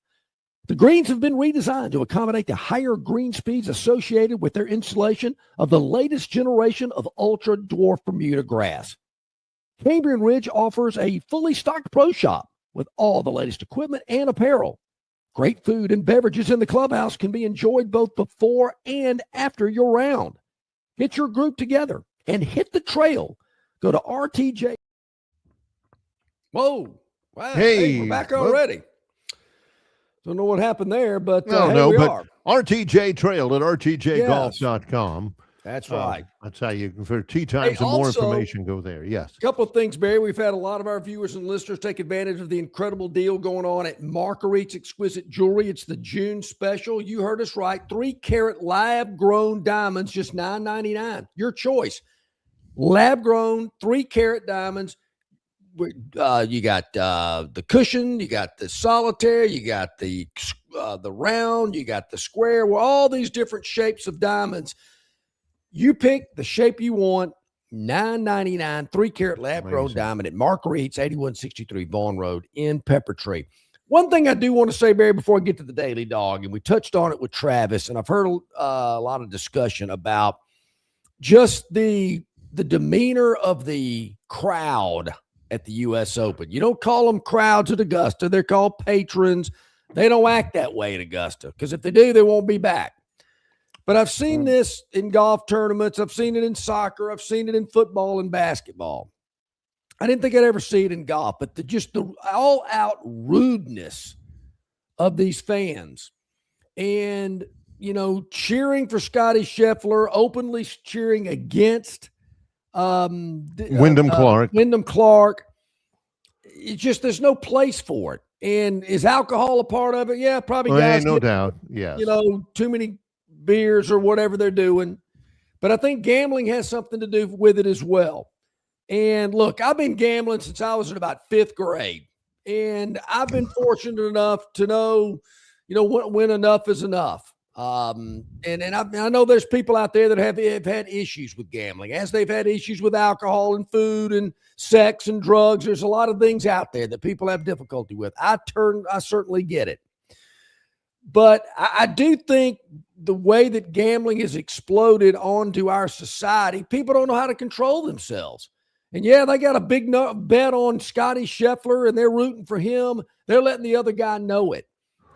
The greens have been redesigned to accommodate the higher green speeds associated with their installation of the latest generation of ultra-dwarf Bermuda grass. Cambrian Ridge offers a fully stocked pro shop with all the latest equipment and apparel. Great food and beverages in the clubhouse can be enjoyed both before and after your round. Get your group together and hit the trail. Go to RTJ. Whoa. Wow. Hey, we're back already. Don't know what happened there, but we are. RTJ Trail at rtjgolf.com. That's right. That's how you, for tee times and more information, go there. Yes. A couple of things, Barry. We've had a lot of our viewers and listeners take advantage of the incredible deal going on at Marguerite's Exquisite Jewelry. It's the June special. You heard us right. 3-carat lab-grown diamonds, just $9.99. Your choice. Lab-grown 3-carat diamonds. You got the cushion, you got the solitaire, you got the round, you got the square. Well, all these different shapes of diamonds. You pick the shape you want. $9.99, 3-carat lab-grown diamond at Marguerite's, 8163 Vaughn Road in Peppertree. One thing I do want to say, Barry, before I get to the Daily Dog, and we touched on it with Travis, and I've heard a lot of discussion about just the demeanor of the crowd at the U.S. Open. You don't call them crowds at Augusta. They're called patrons. They don't act that way at Augusta, because if they do, they won't be back. But I've seen this in golf tournaments. I've seen it in soccer. I've seen it in football and basketball. I didn't think I'd ever see it in golf, but the all-out rudeness of these fans and, cheering for Scotty Scheffler, openly cheering against Wyndham Clark. It's just, there's no place for it. And is alcohol a part of it? Yeah, probably. Guys, no doubt. Yes. Too many beers or whatever they're doing. But I think gambling has something to do with it as well. And look, I've been gambling since I was in about 5th grade. And I've been fortunate enough to know, when enough is enough. And I know there's people out there that have had issues with gambling, as they've had issues with alcohol and food and sex and drugs. There's a lot of things out there that people have difficulty with. I certainly get it. But I do think the way that gambling has exploded onto our society, people don't know how to control themselves. And yeah, they got a big bet on Scotty Scheffler and they're rooting for him. They're letting the other guy know it.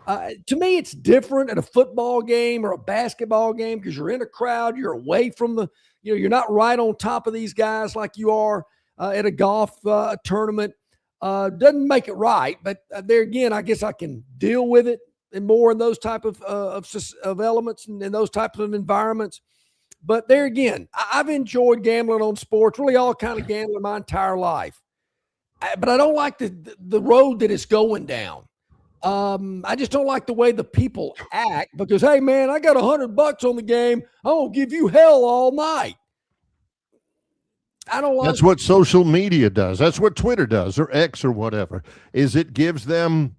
To me, it's different at a football game or a basketball game, because you're in a crowd, you're away from you're not right on top of these guys like you are at a golf tournament. Doesn't make it right, but there again, I guess I can deal with it and more in those type of elements and in those types of environments. But there again, I've enjoyed gambling on sports, really all kind of gambling my entire life. But I don't like the road that it's going down. I just don't like the way the people act, because, hey, man, I got $100 on the game. I'm going to give you hell all night. I don't like That's what social media does. That's what Twitter does, or X or whatever, is it gives them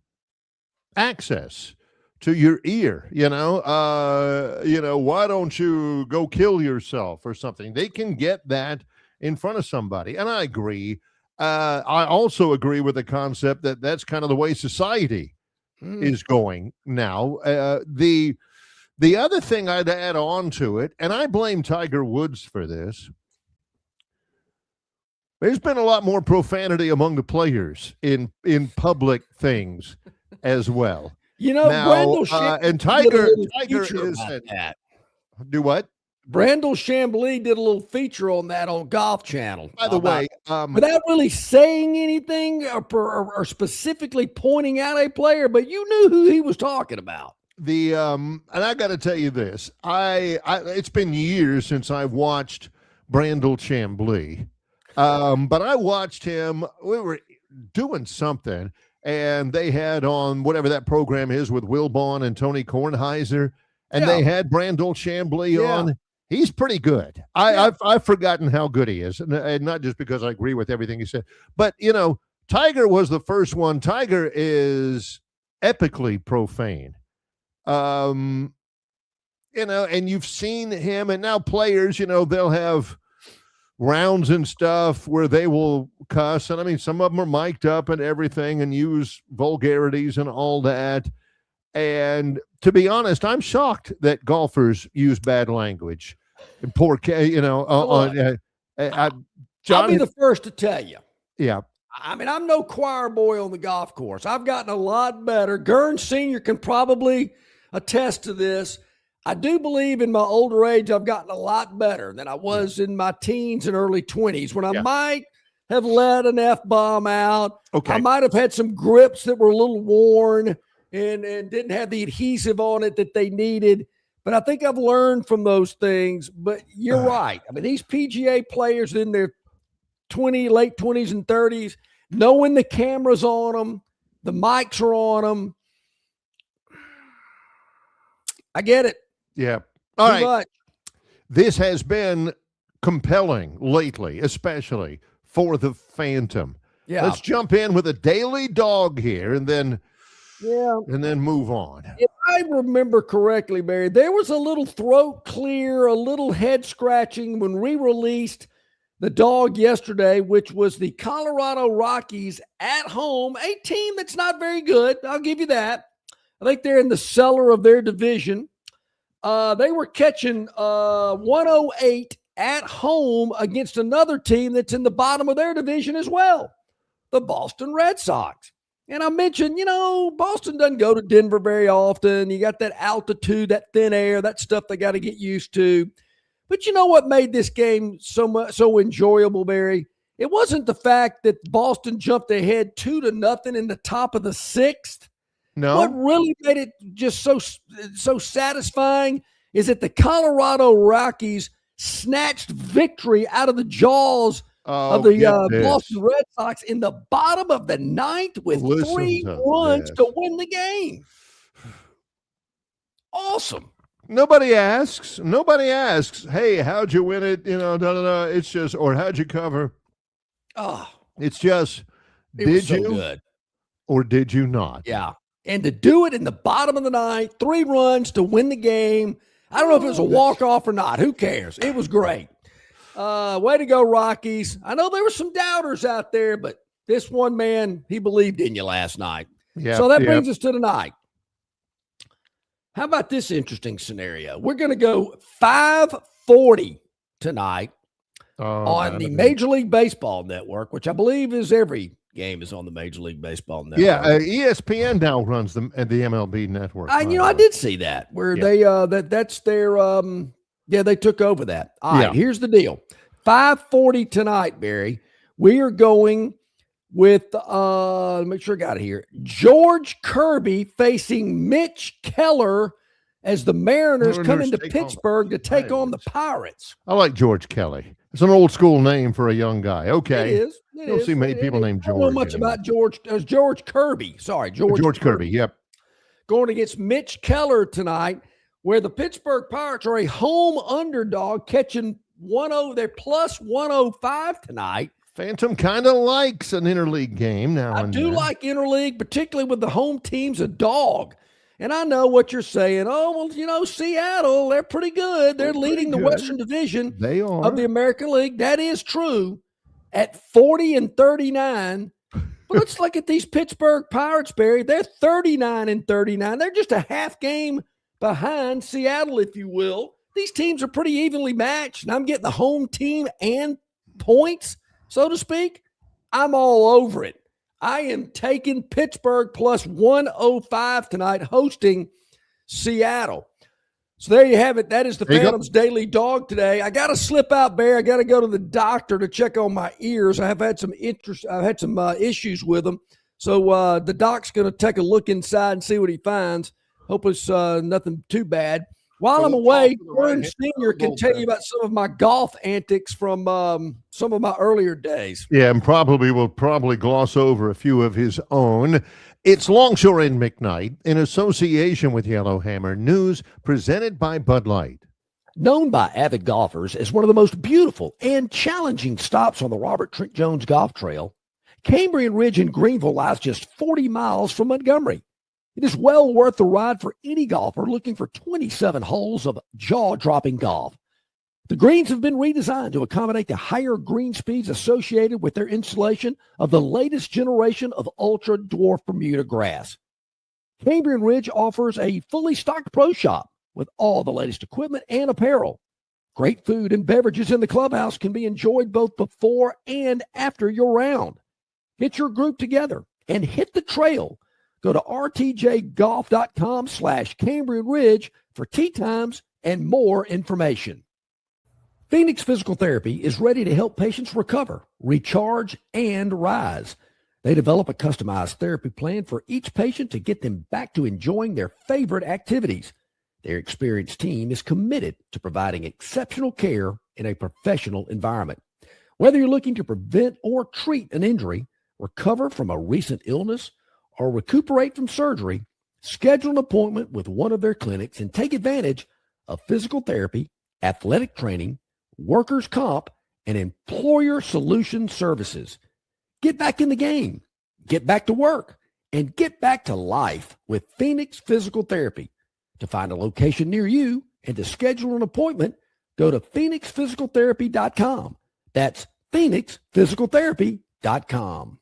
access to your ear. Why don't you go kill yourself or something? They can get that in front of somebody. And I agree. I also agree with the concept that that's kind of the way society is going now. The other thing I'd add on to it, and I blame Tiger Woods for this, there's been a lot more profanity among the players in public things as well. Brandel and Tiger is that. Do what? Brandel Chambly did a little feature on that on Golf Channel. By the way, without really saying anything or specifically pointing out a player, but you knew who he was talking about. And I got to tell you this: it's been years since I've watched Brandel Chambly, but I watched him. We were doing something, and they had on whatever that program is with Wilbon and Tony Kornheiser, and they had Brandel Chambly on. He's pretty good. I've forgotten how good he is, and not just because I agree with everything he said, but Tiger was the first one. Tiger is epically profane, and you've seen him, and now players, they'll have rounds and stuff where they will cuss, and I mean, some of them are mic'd up and everything, and use vulgarities and all that. And to be honest, I'm shocked that golfers use bad language. And poor, John, I'll be the first to tell you. Yeah. I mean, I'm no choir boy on the golf course. I've gotten a lot better. Gurn Sr. can probably attest to this. I do believe in my older age, I've gotten a lot better than I was in my teens and early 20s when I might have let an F-bomb out. Okay. I might have had some grips that were a little worn and didn't have the adhesive on it that they needed. But I think I've learned from those things. But you're right. I mean, these PGA players in their late 20s and 30s, knowing the camera's on them, the mics are on them. I get it. Yeah. All right. Much. This has been compelling lately, especially for the Phantom. Yeah. Let's jump in with a daily dog here and then move on. If I remember correctly, Barry, there was a little throat clear, a little head scratching when we released the dog yesterday, which was the Colorado Rockies at home, a team that's not very good. I'll give you that. I think they're in the cellar of their division. They were catching 108 at home against another team that's in the bottom of their division as well, the Boston Red Sox. And I mentioned, Boston doesn't go to Denver very often. You got that altitude, that thin air, that stuff they got to get used to. But you know what made this game so enjoyable, Barry? It wasn't the fact that Boston jumped ahead 2-0 in the top of the sixth. No. What really made it just so satisfying is that the Colorado Rockies snatched victory out of the jaws of the Boston Red Sox in the bottom of the ninth with 3 runs to win the game. Awesome. Nobody asks, hey, how'd you win it? It's just, or how'd you cover? Oh, it's just, did you good. Or did you not? Yeah. And to do it in the bottom of the ninth, 3 runs to win the game. I don't know if it was a walk-off or not. Who cares? It was great. Way to go, Rockies. I know there were some doubters out there, but this one man, he believed in you last night. Yeah. So that brings us to tonight. How about this interesting scenario? We're going to go 5:40 tonight on the Major League Baseball Network, which I believe is every game is on the Major League Baseball Network. Yeah, ESPN now runs the MLB Network. I did see that where they that's their they took over that. All right, here's the deal. 5:40 tonight, Barry. We are going with make sure I got it here. George Kirby facing Mitch Keller as the Mariners come into Pittsburgh to take on the Pirates. I like George Kelly. It's an old school name for a young guy. Okay. It is. You don't see many people named George. I don't know much about George. George Kirby. Sorry, George Kirby. Yep. Going against Mitch Keller tonight, where the Pittsburgh Pirates are a home underdog, catching 1-0. They're plus 105 tonight. Phantom kind of likes an interleague game now and then. I do like interleague, particularly with the home team's a dog. And I know what you're saying. Oh, well, Seattle, they're pretty good. They're leading the Western Division of the American League. That is true at 40-39. But let's look at these Pittsburgh Pirates, Barry. They're 39-39. They're just a half game behind Seattle, if you will. These teams are pretty evenly matched, and I'm getting the home team and points, so to speak. I'm all over it. I am taking Pittsburgh plus 105 tonight, hosting Seattle. So there you have it. That is the Phantom's Daily Dog today. I got to slip out, Bear. I got to go to the doctor to check on my ears. I have had some issues with them. So the doc's going to take a look inside and see what he finds. Hope it's nothing too bad. While I'm away, Warren Sr. can tell you about some of my golf antics from some of my earlier days. Yeah, and we'll gloss over a few of his own. It's Longshore and McKnight in association with Yellowhammer News, presented by Bud Light. Known by avid golfers as one of the most beautiful and challenging stops on the Robert Trent Jones Golf Trail, Cambrian Ridge in Greenville lies just 40 miles from Montgomery. It is well worth the ride for any golfer looking for 27 holes of jaw-dropping golf. The greens have been redesigned to accommodate the higher green speeds associated with their installation of the latest generation of ultra-dwarf Bermuda grass. Cambrian Ridge offers a fully stocked pro shop with all the latest equipment and apparel. Great food and beverages in the clubhouse can be enjoyed both before and after your round. Hit your group together and hit the trail. Go to rtjgolf.com/Cambrian Ridge for tee times and more information. Phoenix Physical Therapy is ready to help patients recover, recharge, and rise. They develop a customized therapy plan for each patient to get them back to enjoying their favorite activities. Their experienced team is committed to providing exceptional care in a professional environment. Whether you're looking to prevent or treat an injury, recover from a recent illness, or recuperate from surgery, schedule an appointment with one of their clinics and take advantage of physical therapy, athletic training, workers' comp, and employer solution services. Get back in the game, get back to work, and get back to life with Phoenix Physical Therapy. To find a location near you and to schedule an appointment, go to phoenixphysicaltherapy.com. That's phoenixphysicaltherapy.com.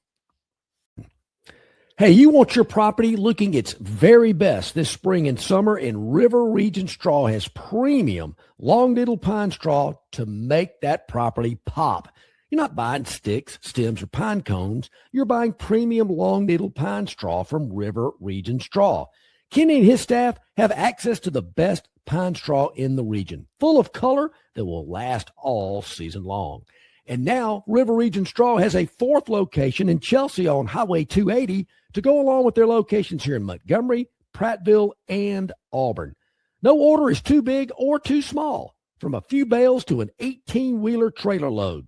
Hey, you want your property looking its very best this spring and summer, and River Region Straw has premium long needle pine straw to make that property pop. You're not buying sticks, stems, or pine cones. You're buying premium long needle pine straw from River Region Straw. Kenny and his staff have access to the best pine straw in the region, full of color that will last all season long. And now River Region Straw has a fourth location in Chelsea on Highway 280 to go along with their locations here in Montgomery, Prattville, and Auburn. No order is too big or too small, from a few bales to an 18-wheeler trailer load.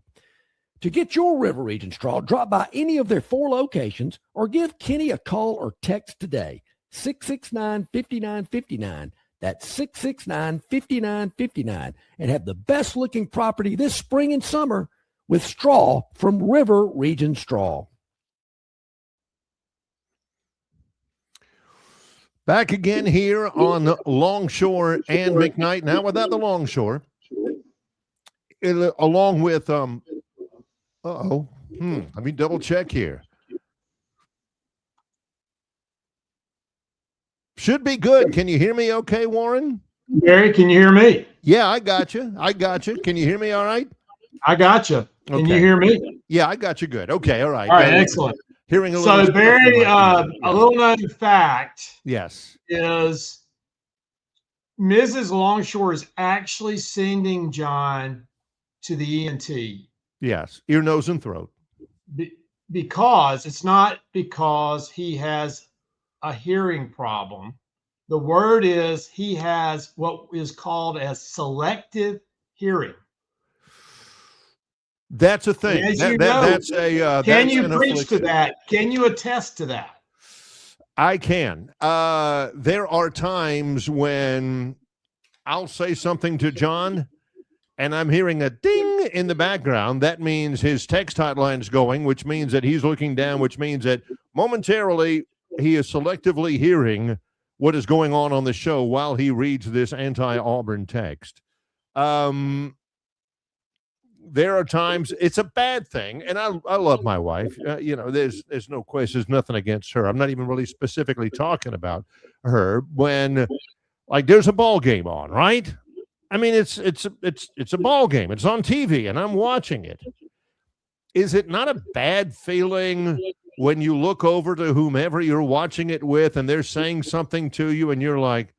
To get your River Region Straw, drop by any of their 4 locations or give Kenny a call or text today, 669-5959. That's 669-5959, and have the best-looking property this spring and summer with straw from River Region Straw. Back again here on Longshore and McKnight. Now without the Longshore, along with let me double check here. Should be good. Can you hear me okay, Warren? Gary, can you hear me? Yeah, I got you. Can you hear me all right? I got you. Can you hear me? Yeah, I got you good. Okay, all right. All right, excellent. Hearing a so little Barry, a little known fact yes is Mrs. Longshore is actually sending John to the ENT. Yes, ear, nose, and throat. Because it's not because he has a hearing problem. The word is he has what is called as selective hearing. That's a thing. That's can you preach to that? Can you attest to that? I can. There are times when I'll say something to John and I'm hearing a ding in the background. That means his text hotline is going, which means that he's looking down, which means that momentarily he is selectively hearing what is going on the show while he reads this anti-Auburn text. There are times it's a bad thing, and I love my wife. There's no question. There's nothing against her. I'm not even really specifically talking about her when, like, there's a ball game on, right? I mean, it's a ball game. It's on TV, and I'm watching it. Is it not a bad feeling when you look over to whomever you're watching it with, and they're saying something to you, and you're like,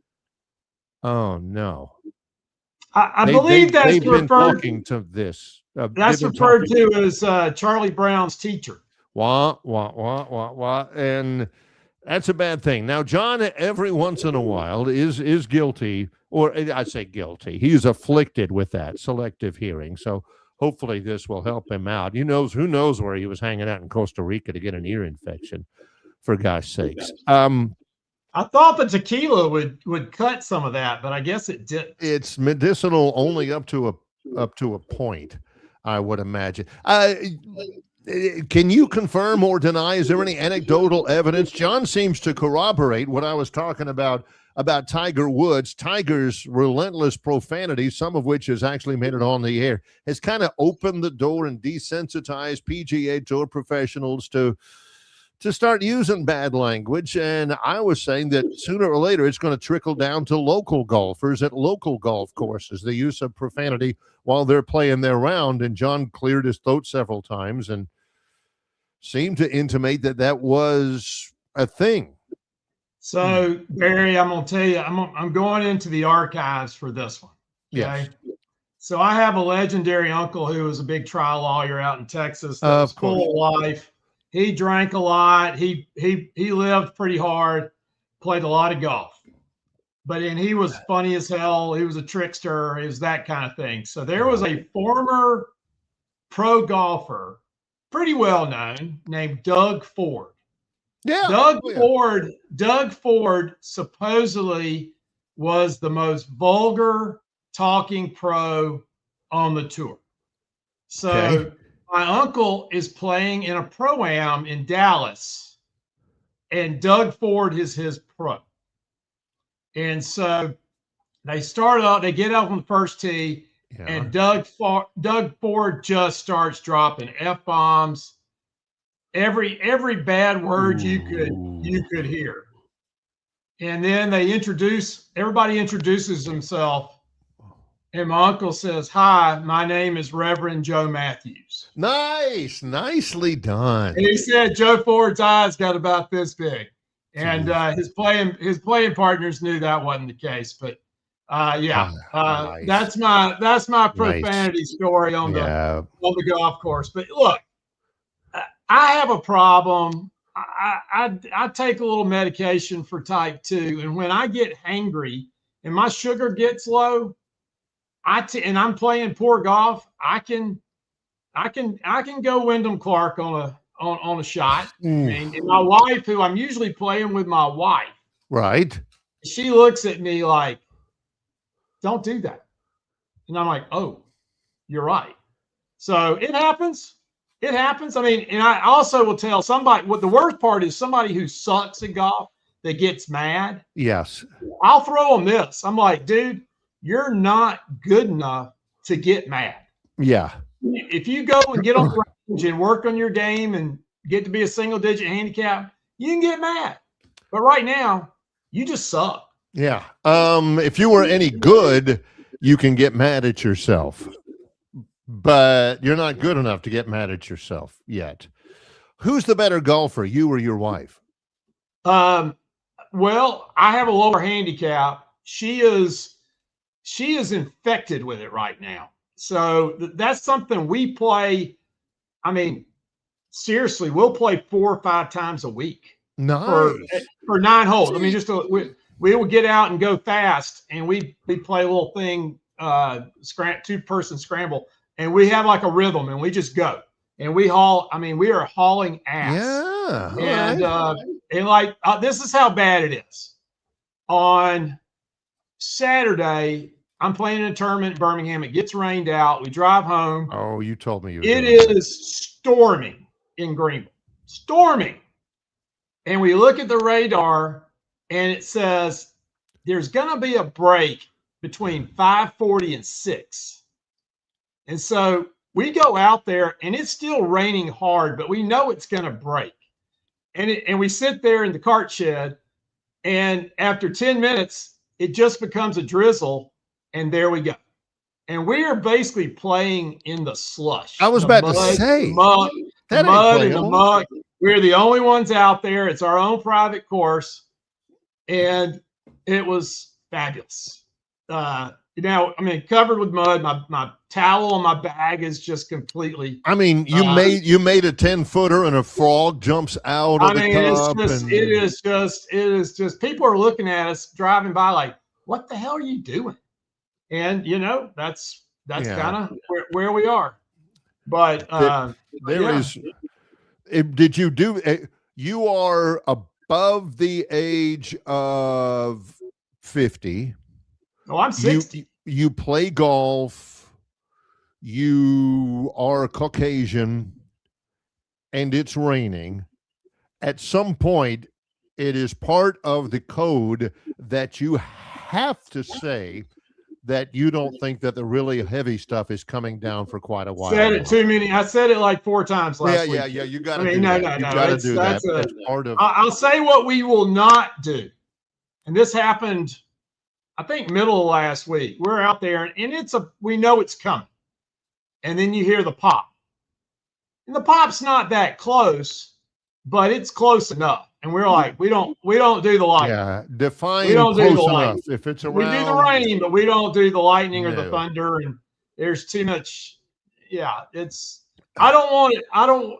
"Oh no." I believe that's been talking to this. That's referred to as Charlie Brown's teacher. Wah, wah, wah, wah, wah. And that's a bad thing. Now, John, every once in a while, is guilty, or I say guilty. He's afflicted with that selective hearing. So hopefully this will help him out. Who knows where he was hanging out in Costa Rica to get an ear infection, for gosh sakes. I thought the tequila would cut some of that, but I guess it didn't. It's medicinal only up to a point, I would imagine. Can you confirm or deny? Is there any anecdotal evidence? John seems to corroborate what I was talking about Tiger Woods. Tiger's relentless profanity, some of which has actually made it on the air, has kind of opened the door and desensitized PGA Tour professionals to start using bad language. And I was saying that sooner or later it's going to trickle down to local golfers at local golf courses, the use of profanity while they're playing their round. And John cleared his throat several times and seemed to intimate that that was a thing. So, Barry, I'm going to tell you, I'm going into the archives for this one. Okay. Yes. So I have a legendary uncle who was a big trial lawyer out in Texas that was full of life. He drank a lot. He lived pretty hard, played a lot of golf. But he was funny as hell. He was a trickster. He was that kind of thing. So there was a former pro golfer, pretty well known, named Doug Ford. Yeah. Doug Ford supposedly was the most vulgar talking pro on the tour. So my uncle is playing in a pro-am in Dallas, and Doug Ford is his pro. And so they get up on the first tee, and Doug Ford just starts dropping F-bombs, every bad word you could hear. And then everybody introduces himself, and my uncle says, "Hi, my name is Reverend Joe Matthews." Nicely done. And he said Joe Ford's eyes got about this big. And his playing partners knew that wasn't the case, but nice. That's my profanity story on the golf course. But look, I have a problem. I take a little medication for type 2, and when I get hangry and my sugar gets low, and I'm playing poor golf, I can go Wyndham Clark on a shot. I mean, and my wife, who I'm usually playing with my wife, right? She looks at me like, "Don't do that," and I'm like, "Oh, you're right." So it happens. It happens. I mean, and I also will tell somebody what the worst part is: somebody who sucks at golf that gets mad. Yes, I'll throw them this. I'm like, dude, you're not good enough to get mad. Yeah. If you go and get on the range and work on your game and get to be a single-digit handicap, you can get mad. But right now, you just suck. Yeah. If you were any good, you can get mad at yourself. But you're not good enough to get mad at yourself yet. Who's the better golfer, you or your wife? Well, I have a lower handicap. She is infected with it right now. So that's something we play. I mean, seriously, we'll play 4 or 5 times a week. Nice. For 9 holes. I mean, we will get out and go fast, and we play a little thing, 2-person scramble, and we have like a rhythm, and we just go. And we are hauling ass. Yeah. And this is how bad it is. On Saturday, I'm playing in a tournament in Birmingham. It gets rained out. We drive home. Oh, you told me it is storming in Greenville. Storming. And we look at the radar, and it says there's going to be a break between 5:40 and 6. And so we go out there, and it's still raining hard, but we know it's going to break. And we sit there in the cart shed, and after 10 minutes, it just becomes a drizzle, and there we go. And we are basically playing in the slush. I was about to say. The mud and the muck. We're the only ones out there. It's our own private course, and it was fabulous. Covered with mud. My towel on my bag is just completely. I mean, you made a 10-footer and a frog jumps out of the cup. It is just people are looking at us driving by like, what the hell are you doing? And that's kind of where we are. But did you do? You are above the age of 50. Oh, I'm 60. You play golf. You are Caucasian, and it's raining. At some point, it is part of the code that you have to say that you don't think that the really heavy stuff is coming down for quite a while. I said it like 4 times last week. Yeah. You got to do that. You got to do that. That's part of. I'll say what we will not do, and this happened, I think, middle of last week. We're out there, and we know it's coming, and then you hear the pop, And the pop's not that close, but it's close enough. And we're like, we don't do the lightning. Yeah, define We don't do the close lightning. enough. If it's We around, do the rain, but we don't do the lightning or the No. thunder. And there's too much. Yeah, I don't want it. I don't,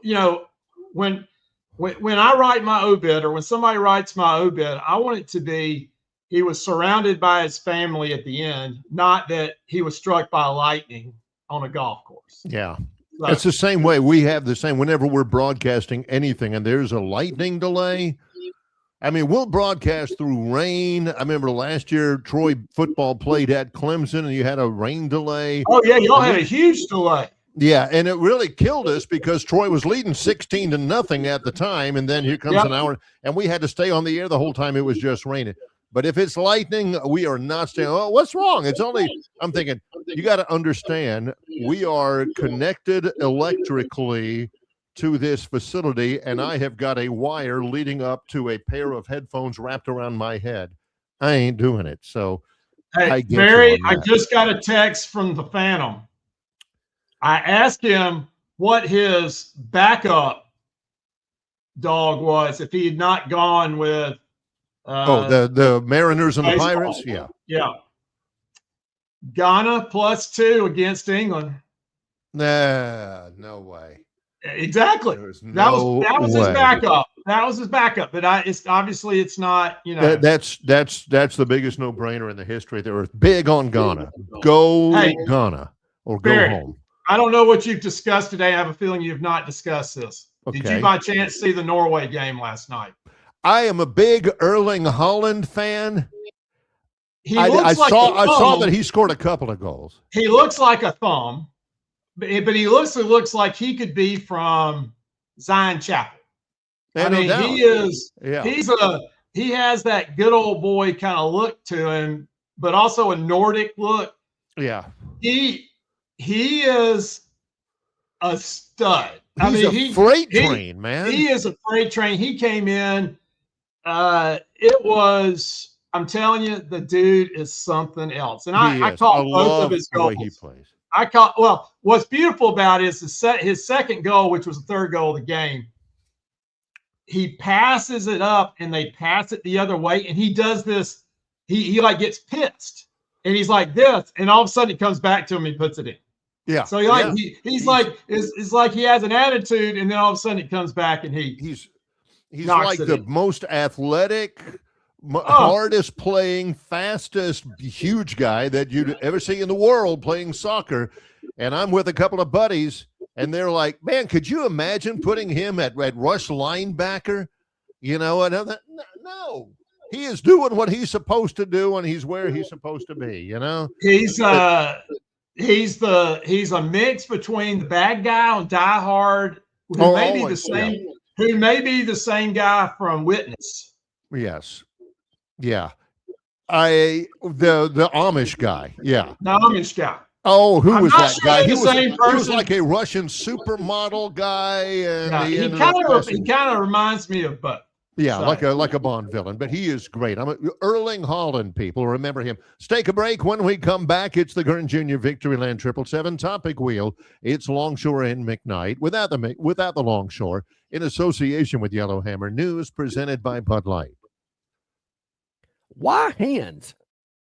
when I write my obit or when somebody writes my obit, I want it to be he was surrounded by his family at the end, not that he was struck by lightning on a golf course. Yeah. So, It's the same way. We have the same whenever we're broadcasting anything and there's a lightning delay. I mean, we'll broadcast through rain. I remember last year Troy football played at Clemson and you had a rain delay. Oh, yeah, y'all had a huge delay. Yeah, and it really killed us because Troy was leading 16-0 at the time, and then here comes an hour, and we had to stay on the air the whole time. It was just raining. But if it's lightning, we are not staying. Oh, what's wrong? It's only, I'm thinking, you got to understand, we are connected electrically to this facility, and I have got a wire leading up to a pair of headphones wrapped around my head. I ain't doing it. So, hey, Barry, I just got a text from the Phantom. I asked him what his backup dog was if he had not gone with the Mariners and the baseball. Pirates. Yeah. Ghana +2 against England. Nah, no way. Exactly. That was his backup. That was his backup. But it's obviously it's not. That's the biggest no-brainer in the history. They were big on Ghana. Go Ghana or go Barry, home. I don't know what you've discussed today. I have a feeling you have not discussed this. Okay. Did you by chance see the Norway game last night? I am a big Erling Haaland fan. I saw that he scored a couple of goals. He looks like a thumb, but he looks like he could be from Zion Chapel. Yeah, no doubt. He is. Yeah. He has that good old boy kind of look to him, but also a Nordic look. Yeah. He is a stud. He's a freight train, man. He is a freight train. He came in. I'm telling you, the dude is something else. And I caught both of his goals. The way he plays. What's beautiful about it is his second goal, which was the third goal of the game. He passes it up and they pass it the other way. And he does this. He like gets pissed and he's like this. And all of a sudden it comes back to him and he puts it in. Yeah. So he's like he has an attitude, and then all of a sudden it comes back and he's like the most athletic, hardest playing, fastest, huge guy that you'd ever see in the world playing soccer. And I'm with a couple of buddies, and they're like, "Man, could you imagine putting him at rush linebacker?" No. He is doing what he's supposed to do, and he's where he's supposed to be. He's a mix between the bad guy on Die Hard, who may be the same guy from Witness. Yes. Yeah. The Amish guy. Yeah. The Amish guy. Oh, who was that guy? He was like a Russian supermodel guy, and he kind of reminds me of Buck. Yeah, like a Bond villain, but he is great. Erling Haaland, people remember him. Let's take a break. When we come back, it's the Gurn Jr. Victoryland 777 Topic Wheel. It's Longshore and McKnight without the Longshore, in association with Yellowhammer News, presented by Bud Light. Why Hands?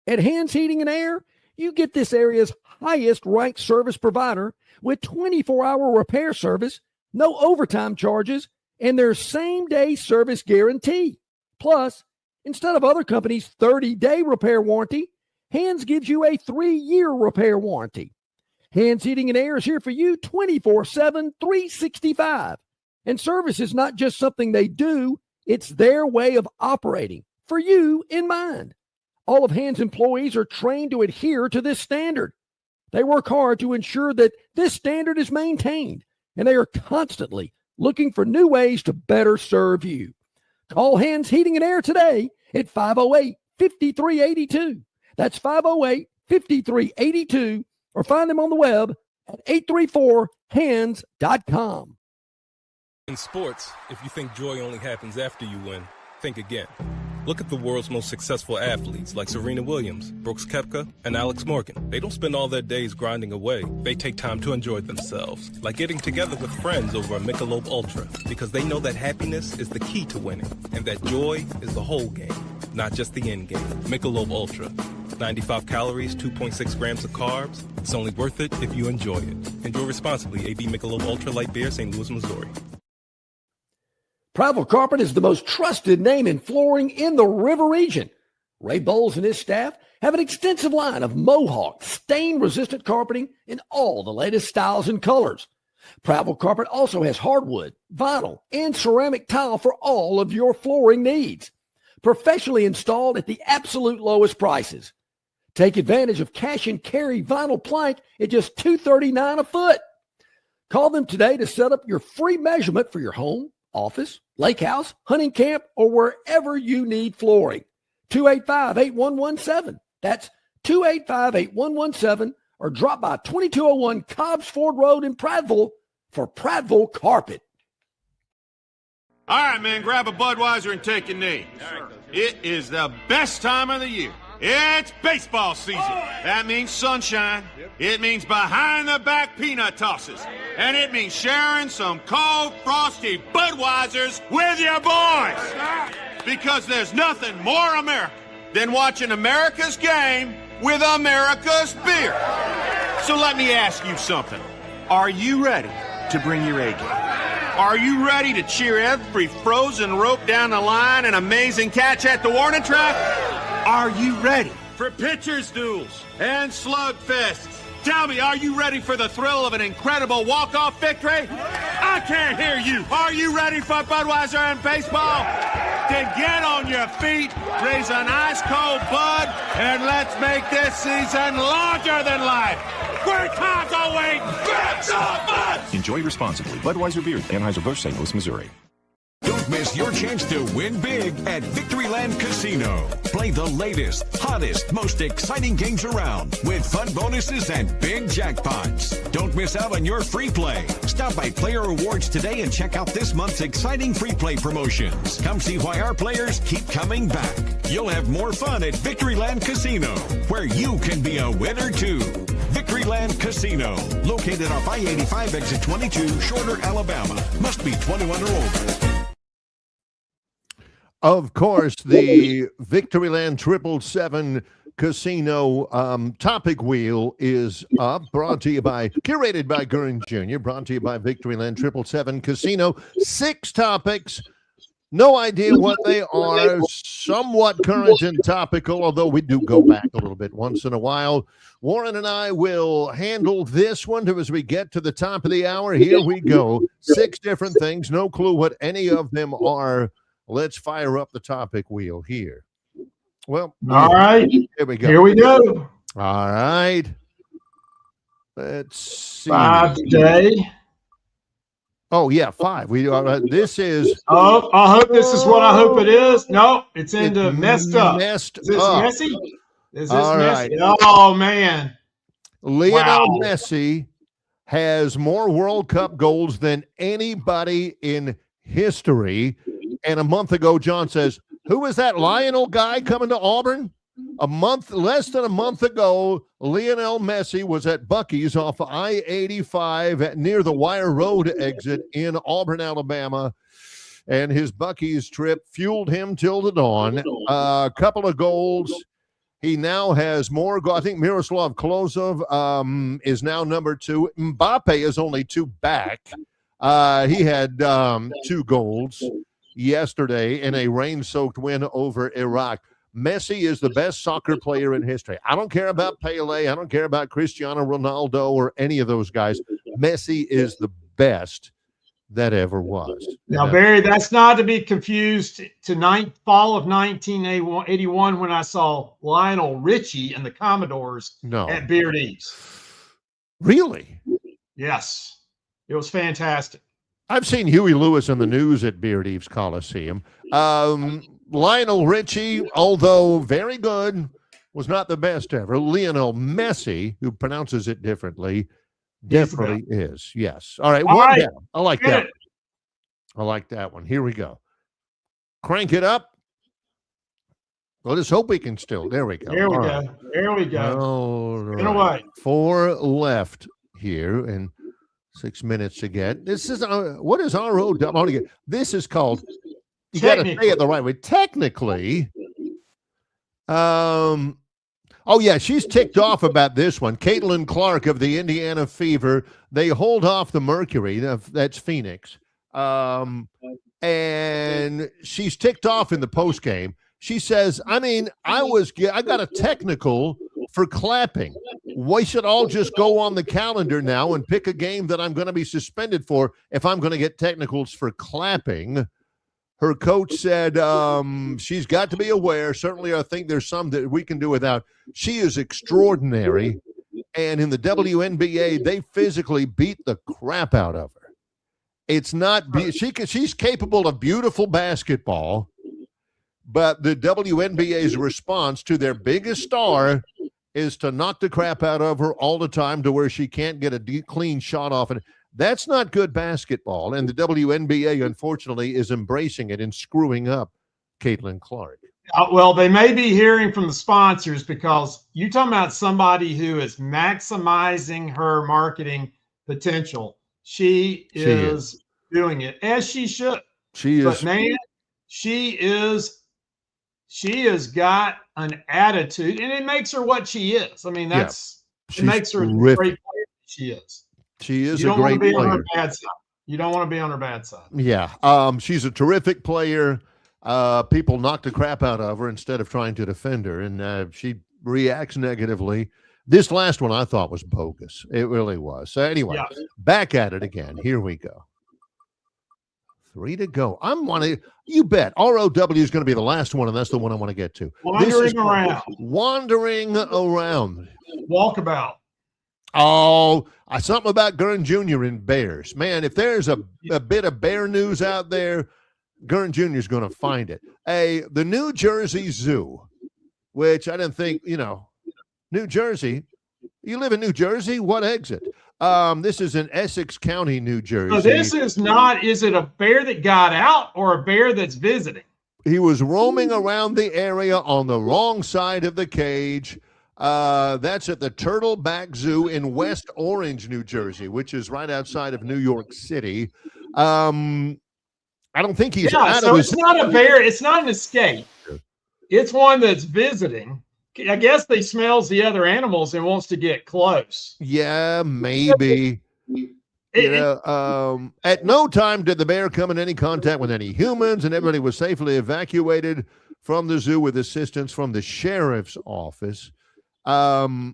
At Hands Heating and Air, you get this area's highest ranked service provider with 24-hour repair service, no overtime charges, and their same-day service guarantee. Plus, instead of other companies' 30-day repair warranty, Hands gives you a 3-year repair warranty. Hands Heating and Air is here for you 24/7, 365. And service is not just something they do, it's their way of operating, for you in mind. All of Hands employees are trained to adhere to this standard. They work hard to ensure that this standard is maintained, and they are constantly looking for new ways to better serve you. Call Hands Heating and Air today at 508-5382. That's 508-5382, or find them on the web at 834hands.com. In sports, if you think joy only happens after you win, think again. Look at the world's most successful athletes like Serena Williams, Brooks Koepka, and Alex Morgan. They don't spend all their days grinding away. They take time to enjoy themselves, like getting together with friends over a Michelob Ultra, because they know that happiness is the key to winning, and that joy is the whole game, not just the end game. Michelob Ultra. 95 calories, 2.6 grams of carbs. It's only worth it if you enjoy it. Enjoy responsibly. AB Michelob Ultra Light Beer, St. Louis, Missouri. Prattville Carpet is the most trusted name in flooring in the River region. Ray Bowles and his staff have an extensive line of Mohawk, stain-resistant carpeting in all the latest styles and colors. Prattville Carpet also has hardwood, vinyl, and ceramic tile for all of your flooring needs. Professionally installed at the absolute lowest prices. Take advantage of cash and carry vinyl plank at just $239 a foot. Call them today to set up your free measurement for your home, office, lake house, hunting camp, or wherever you need flooring. 285-8117. That's 285-8117, or drop by 2201 Cobbs Ford Road in Prattville for Prattville Carpet. All right, man, grab a Budweiser and take a knee. It is the best time of the year. It's baseball season. That means sunshine. It means behind-the-back peanut tosses. And it means sharing some cold, frosty Budweisers with your boys. Because there's nothing more American than watching America's game with America's beer. So let me ask you something. Are you ready to bring your A game? Are you ready to cheer every frozen rope down the line and amazing catch at the warning track? Are you ready for pitchers' duels and slugfests? Tell me, are you ready for the thrill of an incredible walk-off victory? I can't hear you. Are you ready for Budweiser and baseball? Then get on your feet, raise an ice-cold Bud, and let's make this season larger than life. Great times are waiting. Get some Bud! Enjoy responsibly. Budweiser Beer, Anheuser-Busch, St. Louis, Missouri. Don't miss your chance to win big at Victoryland Casino. Play the latest, hottest, most exciting games around with fun bonuses and big jackpots. Don't miss out on your free play. Stop by Player Rewards today and check out this month's exciting free play promotions. Come see why our players keep coming back. You'll have more fun at Victoryland Casino, where you can be a winner too. Victoryland Casino, located off I-85 exit 22, Shorter, Alabama. Must be 21 or older. Of course, the Victoryland 777 Casino topic wheel is up, curated by Gurren Jr., brought to you by Victoryland 777 Casino. 6 topics, no idea what they are, somewhat current and topical, although we do go back a little bit once in a while. Warren and I will handle this one as we get to the top of the hour. Here we go. 6 different things, no clue what any of them are. Let's fire up the topic wheel here. Well, all right. Here we go. Here we go. All right. Let's see. 5 today. Oh, yeah, 5. We are. This is. Oh, I hope this is what I hope it is. No, it's into messed up. Is this up. messy? Is this All messy? right. Oh, man. Lionel Messi has more World Cup goals than anybody in history. And a month ago, John says, who is that Lionel guy coming to Auburn? Less than a month ago, Lionel Messi was at Buc-ee's off I-85 near the Wire Road exit in Auburn, Alabama. And his Buc-ee's trip fueled him till the dawn. A couple of goals. He now has more. I think Miroslav Klose is now number 2. Mbappe is only 2 back. He had 2 goals yesterday in a rain-soaked win over Iraq. Messi is the best soccer player in history. I don't care about Pele. I don't care about Cristiano Ronaldo or any of those guys. Messi is the best that ever was. Now, Barry, that's not to be confused to fall of 1981 when I saw Lionel Richie and the Commodores at Beard Eves. Really? Yes. It was fantastic. I've seen Huey Lewis in the news at Beard Eves Coliseum. Lionel Richie, although very good, was not the best ever. Lionel Messi, who pronounces it differently, definitely is. Yes. All right. One down. I like that. I like that one. Here we go. Crank it up. Well, let's hope we can still. There we go. There we All go. right. There we go. All Get right. away. 4 left here and 6 minutes to get. This is what is ROW? This is called. You got to say it the right way. Technically, oh yeah, she's ticked off about this one. Caitlin Clark of the Indiana Fever. They hold off the Mercury. That's Phoenix. And she's ticked off in the post game. She says, I got a technical for clapping. We should all just go on the calendar now and pick a game that I'm going to be suspended for if I'm going to get technicals for clapping. Her coach said she's got to be aware. Certainly, I think there's some that we can do without. She is extraordinary. And in the WNBA, they physically beat the crap out of her. It's not she's capable of beautiful basketball, but the WNBA's response to their biggest star is to knock the crap out of her all the time to where she can't get a clean shot off. And that's not good basketball. And the WNBA, unfortunately, is embracing it and screwing up Caitlin Clark. Well, they may be hearing from the sponsors because you're talking about somebody who is maximizing her marketing potential. She is doing it as she should. But man, she has got an attitude, and it makes her what she is. I mean, it makes her a great player. She is. She is a great player. On her bad side. You don't want to be on her bad side. Yeah. She's a terrific player. People knock the crap out of her instead of trying to defend her, and she reacts negatively. This last one I thought was bogus. It really was. So anyway, back at it again. Here we go. 3 to go. You bet. ROW is going to be the last one, and that's the one I want to get to. Wandering around. Wandering around. Walkabout. Oh, something about Gurn Jr. and Bears. Man, if there's a bit of bear news out there, Gurn Jr. is going to find it. The New Jersey Zoo, which I didn't think, New Jersey. You live in New Jersey? What exit? This is in Essex County, New Jersey. So this is not, is it a bear that got out or a bear that's visiting? He was roaming around the area on the wrong side of the cage. That's at the Turtleback Zoo in West Orange, New Jersey, which is right outside of New York City. I don't think he's out of his... It's not a bear. It's not an escape. It's one that's visiting. I guess he smells the other animals and wants to get close. Yeah, maybe. At no time did the bear come in any contact with any humans, and everybody was safely evacuated from the zoo with assistance from the sheriff's office. Gosh,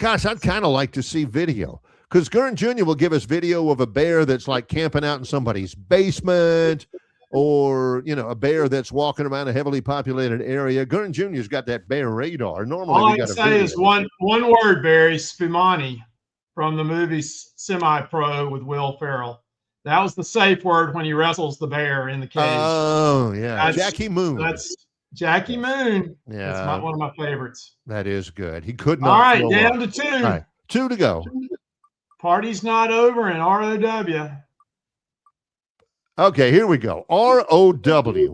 I'd kind of like to see video, because Gurn Jr. will give us video of a bear that's like camping out in somebody's basement, or, a bear that's walking around a heavily populated area. Gurn Jr.'s got that bear radar. Normally, all I can say is one word, Barry, Spumani, from the movie Semi-Pro with Will Ferrell. That was the safe word when he wrestles the bear in the cage. Oh, yeah. Jackie Moon. That's Jackie Moon. Yeah. That's one of my favorites. That is good. He could not. All right, down to 2. All right, 2 to go. Party's not over in ROW. Okay, here we go. ROW.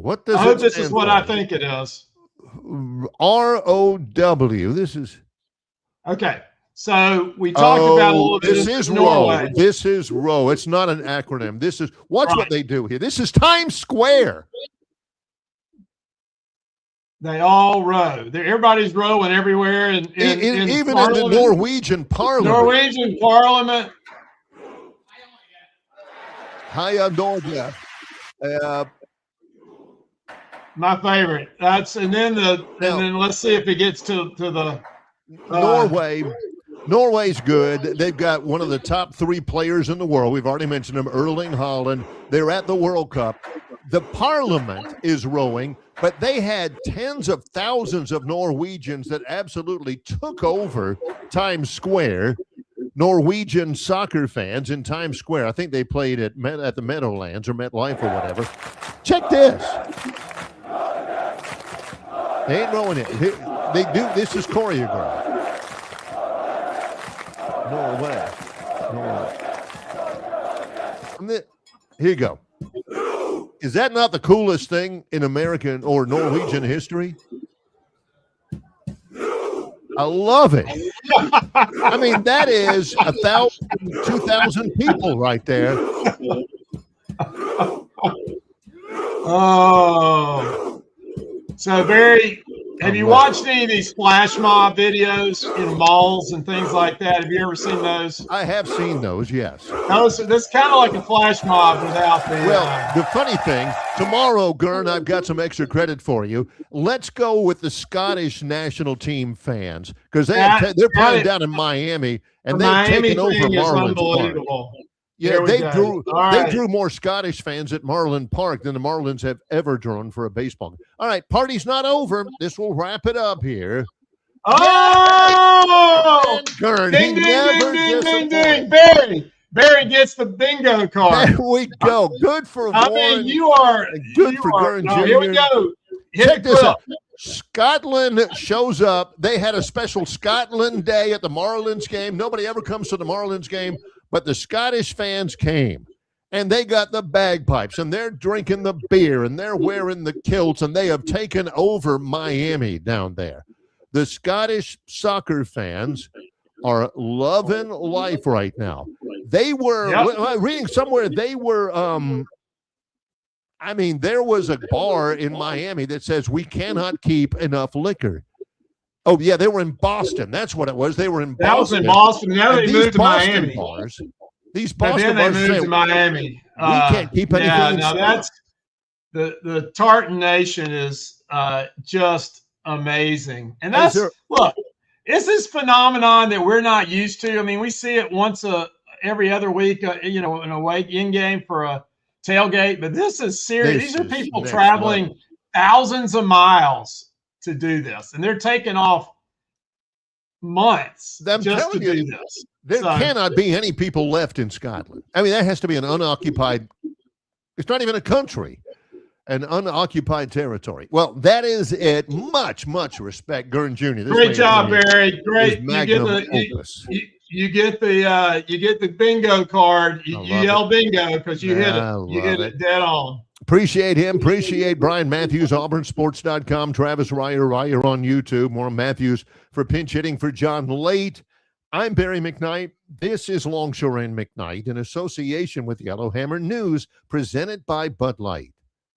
What does I hope this is what I think it is. ROW. This is. Okay, so we talked about a little bit. This is ROW. This is ROW. It's not an acronym. This is what they do here. This is Times Square. They all row. Everybody's rowing everywhere, even in the Norwegian Parliament. Norwegian Parliament. Hiya, Norge. My favorite. And then let's see if it gets to the Norway. Norway's good. They've got one of the top 3 players in the world. We've already mentioned him, Erling Haaland. They're at the World Cup. The Parliament is rowing, but they had tens of thousands of Norwegians that absolutely took over Times Square. Norwegian soccer fans in Times Square. I think they played at the Meadowlands or MetLife or whatever. Check this. They ain't rowing it. They do. This is choreographed. Norway. Here you go. Is that not the coolest thing in American or Norwegian history? I love it. I mean, that is 1,000, 2,000 people right there. Oh, so Barry, have you watched any of these flash mob videos in malls and things like that? Have you ever seen those? I have seen those, yes. That's kind of like a flash mob without the. Well, the funny thing, tomorrow, Gurn, I've got some extra credit for you. Let's go with the Scottish national team fans because they're playing down in Miami and they've taken over Marlins Park. Yeah, they drew more Scottish fans at Marlin Park than the Marlins have ever drawn for a baseball game. All right, party's not over. This will wrap it up here. Oh! Gurn, ding, ding, ding. Barry gets the bingo card. There we go. Good for Warren. I mean, you are good for Gurn Jr. Here we go. Check this out. Scotland shows up. They had a special Scotland Day at the Marlins game. Nobody ever comes to the Marlins game, but the Scottish fans came, and they got the bagpipes, and they're drinking the beer, and they're wearing the kilts, and they have taken over Miami down there. The Scottish soccer fans are loving life right now. They were reading somewhere they were there was a bar in Miami that says we cannot keep enough liquor. Oh, yeah, they were in Boston. That's what it was. They were in Boston. That was in Boston. Now they moved to Miami. These Boston bars moved to Miami. We can't keep anything. Now that's the Tartan Nation is just amazing. And that's look, it's this phenomenon that we're not used to. I mean, we see it once every other week, in a in game for a tailgate, but this is serious. These are people traveling thousands of miles to do this, and they're taking off months just to do this. There cannot be any people left in Scotland. I mean, that has to be an unoccupied. It's not even a country. An unoccupied territory. Well, that is it. Much respect, Gurn Jr. Great job, Barry. Great. You get the bingo card. You yell bingo because you hit it. You hit it dead on. Appreciate him. Appreciate Brian Matthews, AuburnSports.com. Travis Ryer on YouTube. More Matthews for pinch hitting for John Late. I'm Barry McKnight. This is Longshore and McKnight in association with Yellowhammer News, presented by Bud Light.